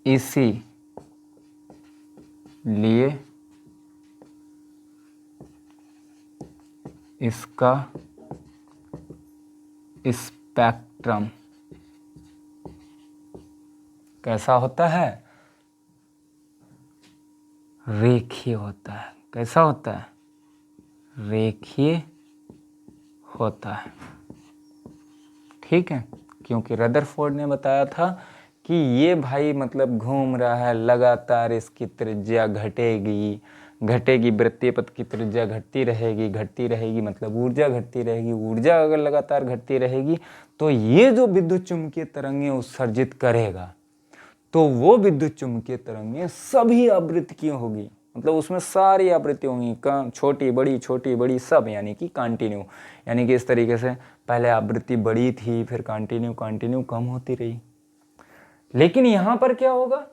A: इसीलिए इसका स्पेक्ट्रम कैसा होता है? रेखीय होता है। कैसा होता है? रेखीय होता है, ठीक है। क्योंकि रदरफोर्ड ने बताया था कि ये भाई मतलब घूम रहा है लगातार, इसकी त्रिज्या घटेगी, वृत्तीय पथ की त्रिज्या घटती रहेगी, मतलब ऊर्जा घटती रहेगी। ऊर्जा अगर लगातार घटती रहेगी तो ये जो विद्युत चुम्बकीय तरंगें उत्सर्जित करेगा तो वो विद्युत चुम्बकीय तरंगें सभी आवृत्ति की होगी, मतलब उसमें सारी आवृत्ति होंगी, कम छोटी बड़ी सब, यानी कि कंटिन्यू। यानी कि इस तरीके से पहले आवृत्ति बड़ी थी, फिर कंटिन्यू कम होती रही। लेकिन यहाँ पर क्या होगा,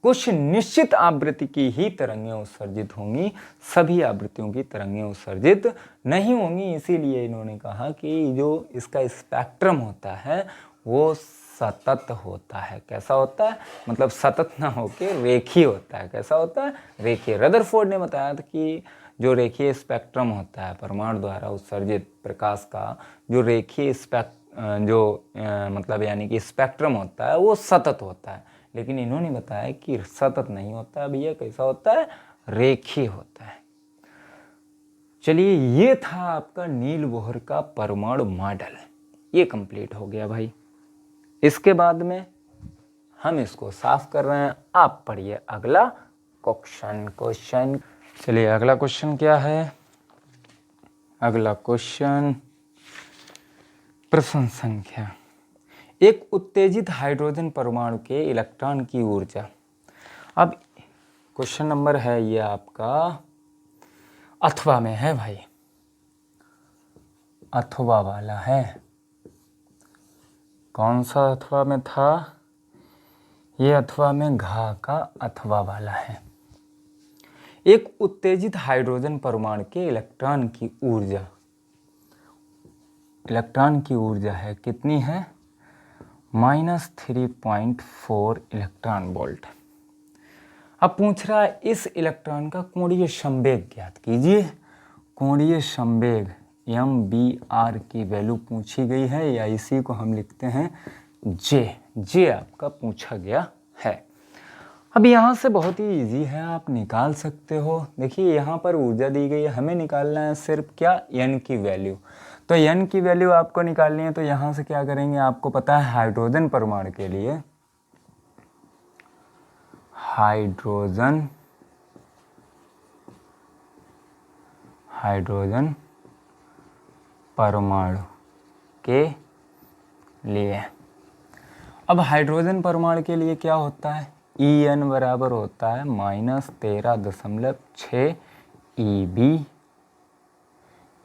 A: कुछ निश्चित आवृत्ति की ही तरंगें उत्सर्जित होंगी, सभी आवृत्तियों की तरंगें उत्सर्जित नहीं होंगी। इसीलिए इन्होंने कहा कि जो इसका स्पेक्ट्रम होता है वो सतत होता है। कैसा होता है, मतलब सतत ना होके रेखीय होता है। कैसा होता है, रेखीय। रदरफोर्ड ने बताया था कि जो रेखीय स्पेक्ट्रम होता है परमाणु द्वारा उत्सर्जित प्रकाश का, जो रेखीय मतलब यानी कि स्पेक्ट्रम होता है वो सतत होता है। लेकिन इन्होंने बताया कि सतत नहीं होता है भैया, कैसा होता है, रेखीय होता है। चलिए, ये था आपका नील बोहर का परमाणु मॉडल, ये कंप्लीट हो गया भाई। इसके बाद में हम इसको साफ कर रहे हैं। आप पढ़िए अगला क्वेश्चन। चलिए, अगला क्वेश्चन क्या है। अगला क्वेश्चन, प्रश्न संख्या, एक उत्तेजित हाइड्रोजन परमाणु के इलेक्ट्रॉन की ऊर्जा। अब क्वेश्चन नंबर है ये आपका अथवा में है भाई, अथवा वाला है। कौन सा अथवा में था, ये अथवा में घा का अथवा वाला है। एक उत्तेजित हाइड्रोजन परमाणु के इलेक्ट्रॉन की ऊर्जा है, कितनी है, -3.4 इलेक्ट्रॉन वोल्ट। अब पूछ रहा है इस इलेक्ट्रॉन का कोणीय संवेग ज्ञात कीजिए। कोणीय संवेग MBR की वैल्यू पूछी गई है, या इसी को हम लिखते हैं जे आपका पूछा गया है। अब यहाँ से बहुत ही इजी है, आप निकाल सकते हो। देखिए यहाँ पर ऊर्जा दी गई है, हमें निकालना है सिर्फ क्या, n की वैल्यू। तो n की वैल्यू आपको निकालनी है, तो यहाँ से क्या करेंगे, आपको पता है हाइड्रोजन परमाणु के लिए, हाइड्रोजन परमाणु के लिए, अब हाइड्रोजन परमाणु के लिए क्या होता है, En बराबर होता है -13.6 EB।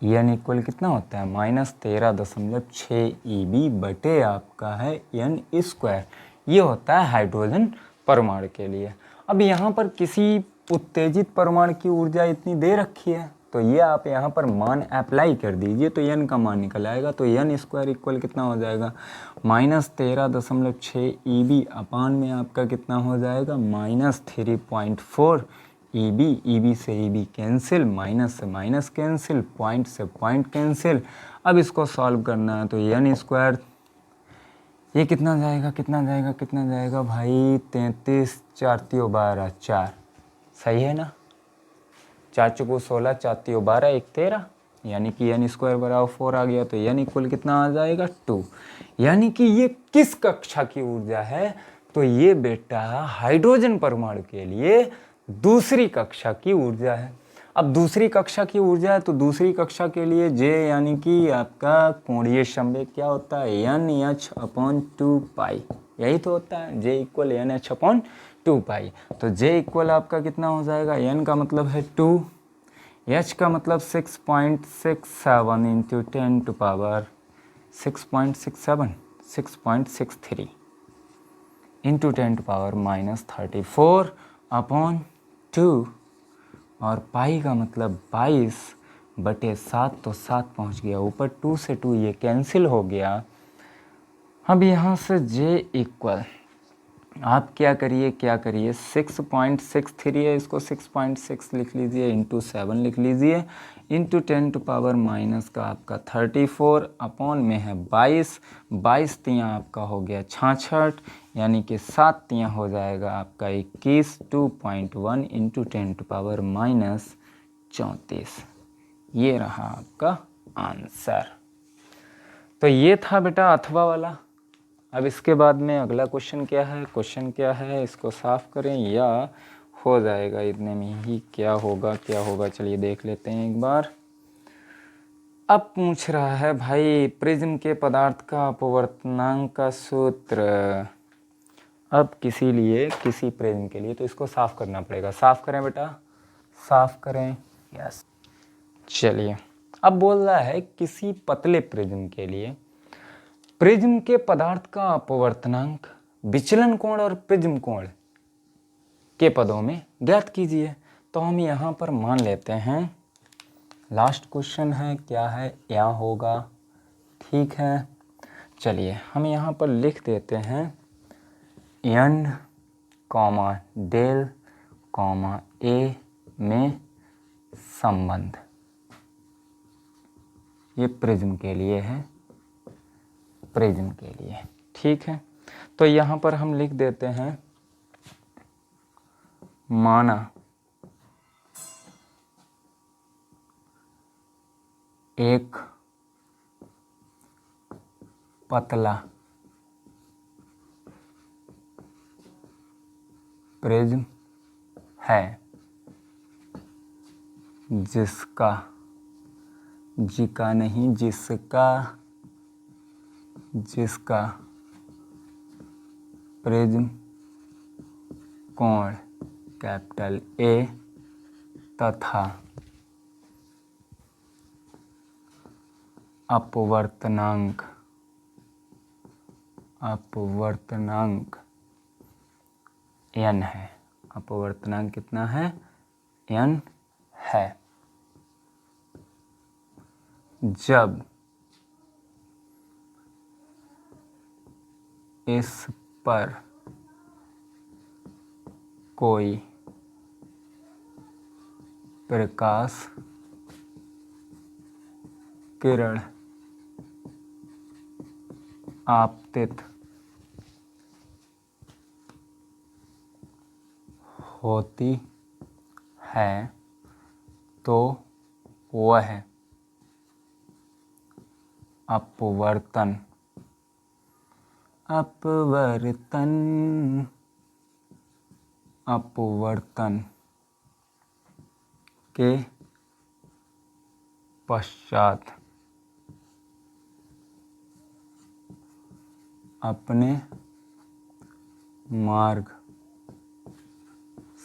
A: En इक्वल कितना होता है, -13.6 EB बटे आपका है n²। ये होता है हाइड्रोजन परमाणु के लिए। अब यहाँ पर किसी उत्तेजित परमाणु की ऊर्जा इतनी दे रखी है, तो ये आप यहाँ पर मान अप्लाई कर दीजिए, तो n का मान निकल आएगा। तो n² इक्वल कितना हो जाएगा, -13.6 EB अपान में आपका कितना हो जाएगा, -3.4 EB। EB से EB कैंसिल, माइनस से माइनस कैंसिल, पॉइंट से पॉइंट कैंसिल। अब इसको सॉल्व करना है, तो n² ये कितना जाएगा भाई, 33 4 3 12 4, सही है ना, 4 चौको 16, 4 3 12, 1 13, यानी कि n² बराबर 4 आ गया। तो n इक्वल कितना आ जाएगा, 2। यानी कि ये किस कक्षा की ऊर्जा है, तो ये बेटा हाइड्रोजन परमाणु के लिए दूसरी कक्षा की ऊर्जा है। अब दूसरी कक्षा की ऊर्जा है, तो दूसरी कक्षा के लिए J यानी कि आपका कोणीय संवेग क्या होता है, NH/2π, यही तो होता है, J इक्वल NH/2π। तो J इक्वल आपका कितना हो जाएगा, N का मतलब है 2, H का मतलब 6.67 into 10 to power 6.63 into 10 to power -34 upon 2, और पाई का मतलब 22/7, तो 7 पहुंच गया ऊपर, 2 से 2 ये कैंसिल हो गया। अब यहाँ से J इक्वल आप क्या करिए 6.63 है, इसको 6.6 लिख लीजिए, इंटू 7 लिख लीजिए, इंटू 10 टू पावर माइनस का आपका 34 अपॉन में है 22 तियाँ आपका हो गया 66, यानी कि 7 तियाँ हो जाएगा आपका 21, 2.1 इंटू 10 टू पावर -34। ये रहा आपका आंसर। तो ये था बेटा अथवा वाला। अब इसके बाद में अगला क्वेश्चन क्या है, इसको साफ करें या हो जाएगा इतने में ही, क्या होगा चलिए देख लेते हैं एक बार। अब पूछ रहा है भाई प्रिज्म के पदार्थ का अपवर्तनांक का सूत्र। अब किसी प्रिज्म के लिए तो इसको साफ करना पड़ेगा। साफ करें बेटा, साफ करें। यस। चलिए, अब बोल रहा है किसी पतले प्रिज्म के लिए प्रिज्म के पदार्थ का अपवर्तनांक विचलन कोण और प्रिज्म कोण के पदों में ज्ञात कीजिए। तो हम यहाँ पर मान लेते हैं, लास्ट क्वेश्चन है, क्या है, यहाँ होगा। ठीक है, चलिए हम यहाँ पर लिख देते हैं n, डेल, a में संबंध। ये प्रिज्म के लिए है, प्रिज्म के लिए। ठीक है, तो यहाँ पर हम लिख देते हैं माना एक पतला प्रिज्म है जिसका प्रिज्म कोण कैपिटल A तथा अपवर्तनांक n है। अपवर्तनांक कितना है? n है। जब इस पर कोई प्रकाश किरण आपतित होती है तो वह अपवर्तन के पश्चात अपने मार्ग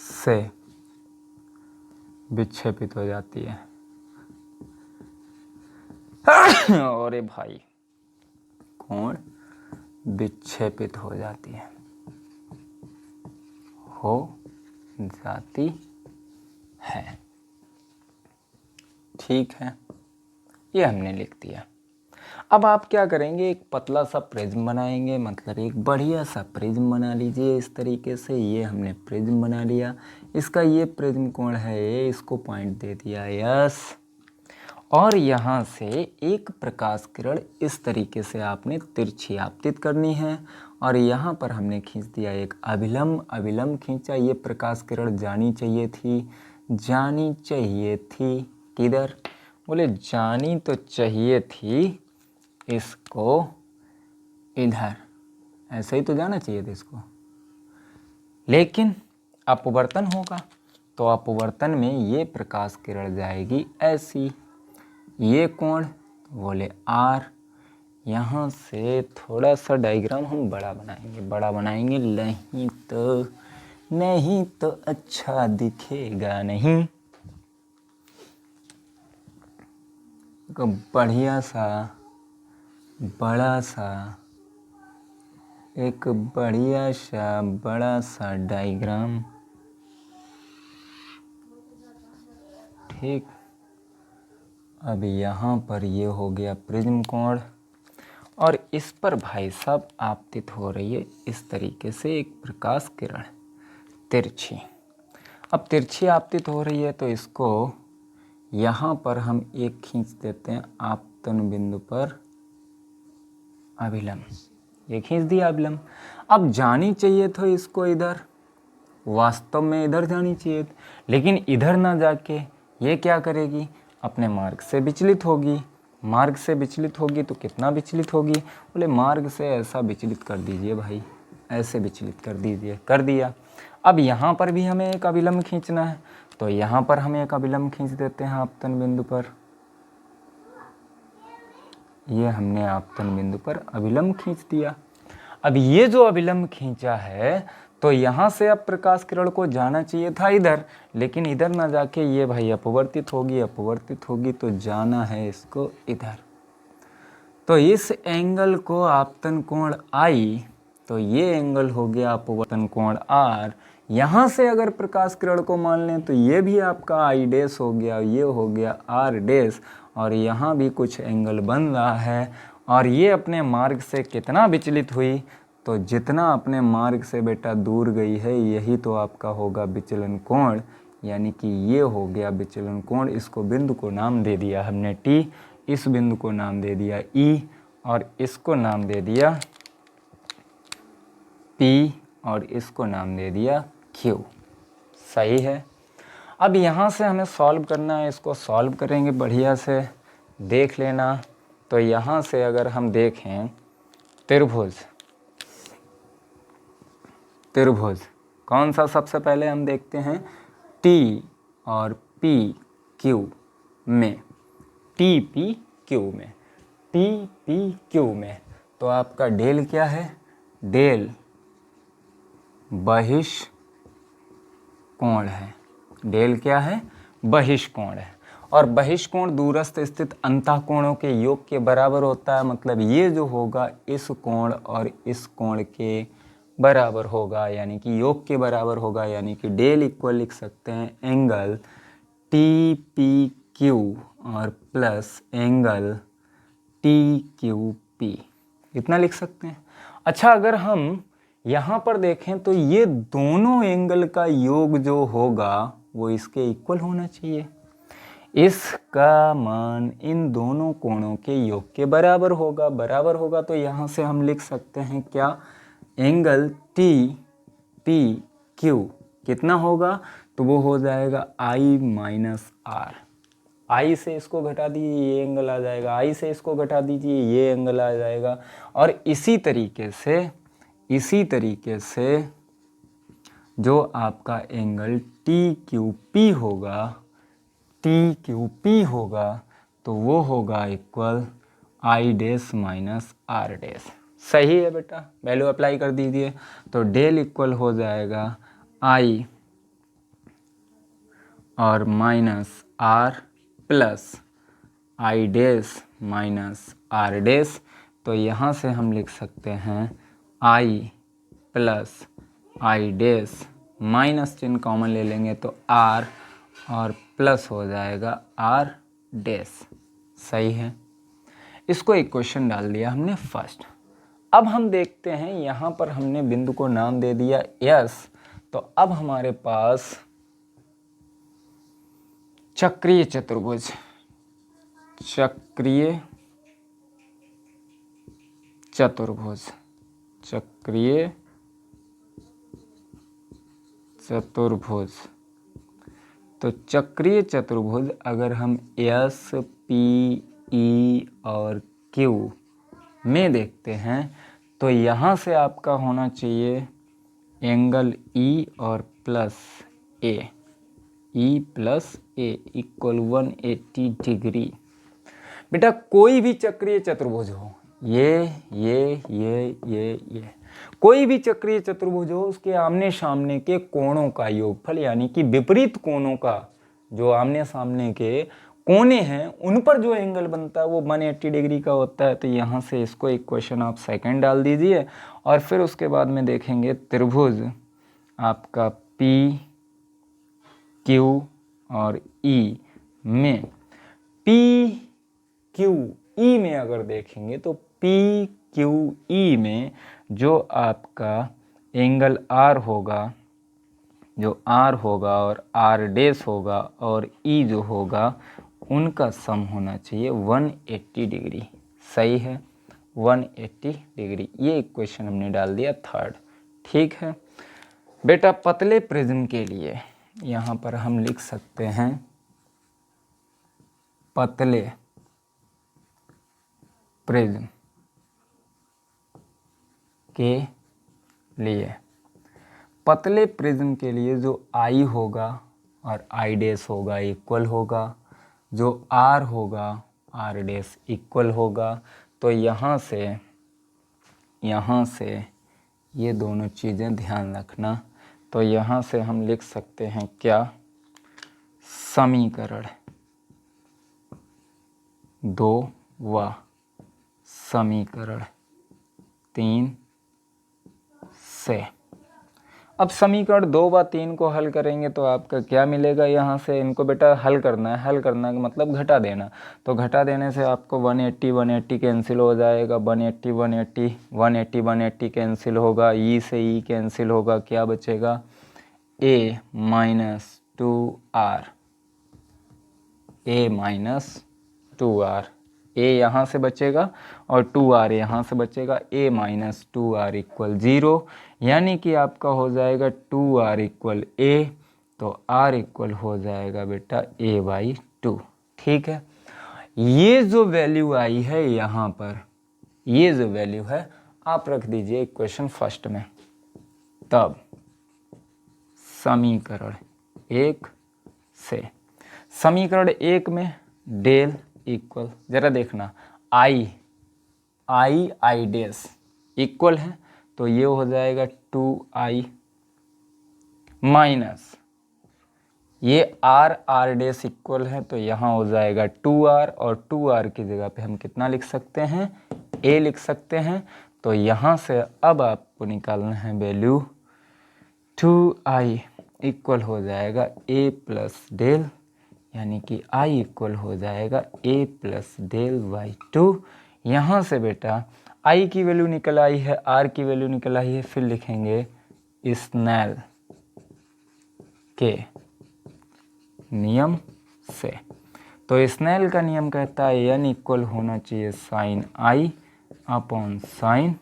A: से विक्षेपित हो जाती है। अरे भाई, कोण विक्षेपित हो जाती है, ठीक है, ये हमने लिख दिया। अब आप क्या करेंगे, एक पतला सा प्रिज्म बनाएंगे, मतलब एक बढ़िया सा प्रिज्म बना लीजिए इस तरीके से। ये हमने प्रिज्म बना लिया, इसका ये प्रिज्म कोण है ये, इसको पॉइंट दे दिया, यस। और यहाँ से एक प्रकाश किरण इस तरीके से आपने तिरछी आपतित करनी है, और यहाँ पर हमने खींच दिया एक अभिलंब खींचा। ये प्रकाश किरण जानी चाहिए थी किधर? बोले जानी तो चाहिए थी इसको इधर, ऐसे ही तो जाना चाहिए था इसको, लेकिन अपवर्तन होगा तो अपवर्तन में ये प्रकाश किरण जाएगी ऐसी। ये कोण बोले R। यहाँ से थोड़ा सा डायग्राम हम बड़ा बनाएंगे, नहीं तो अच्छा दिखेगा नहीं। बढ़िया सा बड़ा सा डायग्राम, ठीक। अब यहाँ पर ये हो गया प्रिज्म कोण, और इस पर भाई साहब आपतित हो रही है इस तरीके से एक प्रकाश किरण तिरछी। अब तिरछी आपतित हो रही है तो इसको यहाँ पर हम एक खींच देते हैं आपतन बिंदु पर अभिलंब, ये खींच दिया अभिलंब। अब जानी चाहिए तो इसको इधर, वास्तव में इधर जानी चाहिए, लेकिन इधर ना जाके ये क्या करेगी, अपने मार्ग से विचलित होगी। मार्ग से विचलित होगी तो कितना विचलित होगी? बोले मार्ग से ऐसा विचलित कर दीजिए भाई, ऐसे विचलित कर दीजिए, कर दिया। अब यहाँ पर भी हमें एक अभिलंब खींचना है, तो यहाँ पर हम एक अभिलंब खींच देते हैं आपतन बिंदु पर। ये हमने आपतन बिंदु पर अभिलंब खींच दिया। अब ये जो अभिलंब खींचा है तो यहाँ से अब प्रकाश किरण को जाना चाहिए था इधर, लेकिन इधर ना जाके ये भाई अपवर्तित होगी, तो जाना है इसको इधर। तो इस एंगल को आपतन कोण I, तो ये एंगल हो गया अपवर्तन कोण R। यहाँ से अगर प्रकाश किरण को मान लें तो ये भी आपका I डैश हो गया, ये हो गया R डैश, और यहाँ भी कुछ एंगल बन रहा है। और ये अपने मार्ग से कितना विचलित हुई, तो जितना अपने मार्ग से बेटा दूर गई है यही तो आपका होगा विचलन कोण, यानी कि ये हो गया विचलन कोण। इसको बिंदु को नाम दे दिया हमने T, इस बिंदु को नाम दे दिया E, और इसको नाम दे दिया P, और इसको नाम दे दिया Q। सही है। अब यहाँ से हमें सॉल्व करना है, इसको सॉल्व करेंगे बढ़िया से, देख लेना। तो यहाँ से अगर हम देखें त्रिभुज कौन सा, सबसे पहले हम देखते हैं T और PQ में, TPQ में, तो आपका डेल क्या है, डेल बहिष्कोण है। डेल क्या है, बहिष्कोण है। और बहिष्कोण दूरस्थ स्थित अंतःकोणों के योग के बराबर होता है, मतलब ये जो होगा इस कोण और इस कोण के बराबर होगा, यानी कि योग के बराबर होगा, यानी कि डेल इक्वल लिख सकते हैं एंगल TPQ और प्लस एंगल TQP, इतना लिख सकते हैं। अच्छा, अगर हम यहाँ पर देखें तो ये दोनों एंगल का योग जो होगा वो इसके इक्वल होना चाहिए। इसका मान इन दोनों कोणों के योग के बराबर होगा, तो यहाँ से हम लिख सकते हैं क्या, एंगल TPQ कितना होगा, तो वो हो जाएगा I माइनस R। I से इसको घटा दीजिए ये एंगल आ जाएगा, I से इसको घटा दीजिए ये एंगल आ जाएगा। और इसी तरीके से जो आपका एंगल TQP होगा तो वो होगा equal I dash minus R dash. सही है बेटा, वैल्यू अप्लाई कर दीजिए। तो डेल इक्वल हो जाएगा I और minus R plus I dash minus R dash. तो यहाँ से हम लिख सकते हैं I plus I dash, minus चिन्ह कॉमन ले लेंगे तो R, और प्लस हो जाएगा R डैश। सही है। इसको एक क्वेश्चन डाल दिया हमने फर्स्ट। अब हम देखते हैं, यहाँ पर हमने बिंदु को नाम दे दिया S, तो अब हमारे पास चक्रीय चतुर्भुज तो चक्रीय चतुर्भुज अगर हम S, P, E और Q में देखते हैं तो यहाँ से आपका होना चाहिए एंगल E और plus A, E plus A equal 180 degree. बेटा कोई भी चक्रीय चतुर्भुज हो, ये कोई भी चक्रीय चतुर्भुज हो, उसके आमने सामने के कोणों का योगफल, यानी कि विपरीत कोणों का जो आमने सामने के कोने हैं उन पर जो एंगल बनता है वो 180 डिग्री का होता है। तो यहाँ से इसको इक्वेशन आप सेकंड डाल दीजिए, और फिर उसके बाद में देखेंगे त्रिभुज आपका P, Q और E में, PQE में अगर देखेंगे तो PQE में जो आपका एंगल R होगा, जो R होगा और R डैश होगा और E जो होगा, उनका सम होना चाहिए 180 डिग्री। सही है, 180 डिग्री। ये इक्वेशन हमने डाल दिया थर्ड। ठीक है बेटा, पतले प्रिज्म के लिए यहाँ पर हम लिख सकते हैं पतले प्रिज्म के लिए, पतले प्रिज्म के लिए जो I होगा और I डैश होगा इक्वल होगा, जो R होगा R डैश इक्वल होगा। तो यहाँ से ये दोनों चीज़ें ध्यान रखना। तो यहाँ से हम लिख सकते हैं क्या, समीकरण 2 व समीकरण 3 से। अब समीकरण 2 व 3 को हल करेंगे तो आपका क्या मिलेगा, यहाँ से इनको बेटा हल करना है। हल करना का मतलब घटा देना। तो घटा देने से आपको 180 कैंसिल हो जाएगा, 180 कैंसिल होगा, ई से ई कैंसिल होगा, क्या बचेगा, a minus 2r, a minus 2r, a यहाँ से बचेगा और 2r यहाँ से बचेगा, a माइनस 2r इक्वल 0, यानी कि आपका हो जाएगा 2r इक्वल a, तो r इक्वल हो जाएगा बेटा a/2। ठीक है, ये जो वैल्यू आई है यहाँ पर, ये जो वैल्यू है आप रख दीजिए इक्वेशन फर्स्ट में। तब समीकरण 1 से, समीकरण 1 में डेल इक्वल, जरा देखना, आई डैश इक्वल है, तो ये हो जाएगा 2i माइनस ये r डैश इक्वल है, तो यहाँ हो जाएगा 2r, और 2r की जगह पे हम कितना लिख सकते हैं, a लिख सकते हैं। तो यहाँ से अब आपको निकालना है वैल्यू, 2i इक्वल हो जाएगा a प्लस डेल, यानी कि i इक्वल हो जाएगा a प्लस डेल बाई 2। यहाँ से बेटा i की वैल्यू निकल आई है, r की वैल्यू निकल आई है, फिर लिखेंगे स्नेल के नियम से। तो स्नेल का नियम कहता है n इक्वल होना चाहिए sine i upon sine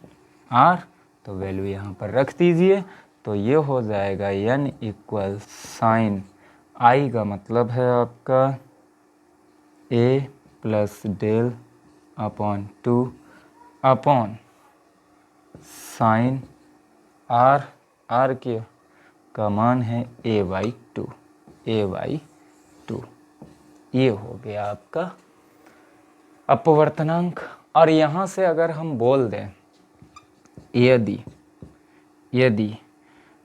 A: r, तो वैल्यू यहाँ पर रख दीजिए। तो ये हो जाएगा n इक्वल साइन i का मतलब है आपका a plus del upon 2 upon sine r, r के का मान है a/2, a/2। ये हो गया आपका अपवर्तनांक। और यहाँ से अगर हम बोल दें, यदि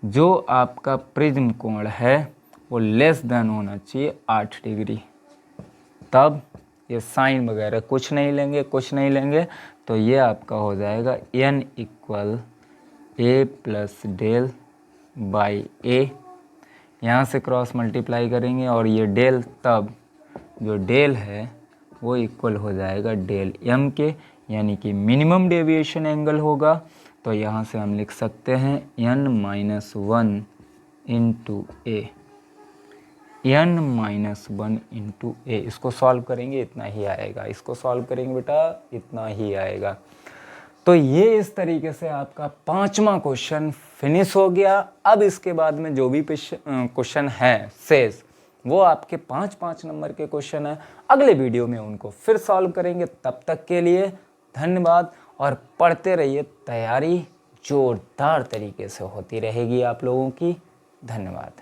A: जो आपका प्रिज्म कोण है वो लेस देन होना चाहिए 8 डिग्री, तब ये साइन वगैरह कुछ नहीं लेंगे, तो ये आपका हो जाएगा n equal a plus del by a। यहाँ से क्रॉस मल्टीप्लाई करेंगे और ये डेल, तब जो डेल है वो इक्वल हो जाएगा डेल m के, यानी कि मिनिमम डेविएशन एंगल होगा। तो यहाँ से हम लिख सकते हैं n-1 into a, n-1 into a। इसको सॉल्व करेंगे इतना ही आएगा, इसको सॉल्व करेंगे बेटा इतना ही आएगा। तो ये इस तरीके से आपका 5वां क्वेश्चन फिनिश हो गया। अब इसके बाद में जो भी क्वेश्चन है शेष, वो आपके 5-5 नंबर के क्वेश्चन हैं। अगले वीडियो में उनको फिर सॉल्व करेंगे। तब तक के लिए धन्यवाद, और पढ़ते रहिए, तैयारी जोरदार तरीके से होती रहेगी आप लोगों की। धन्यवाद।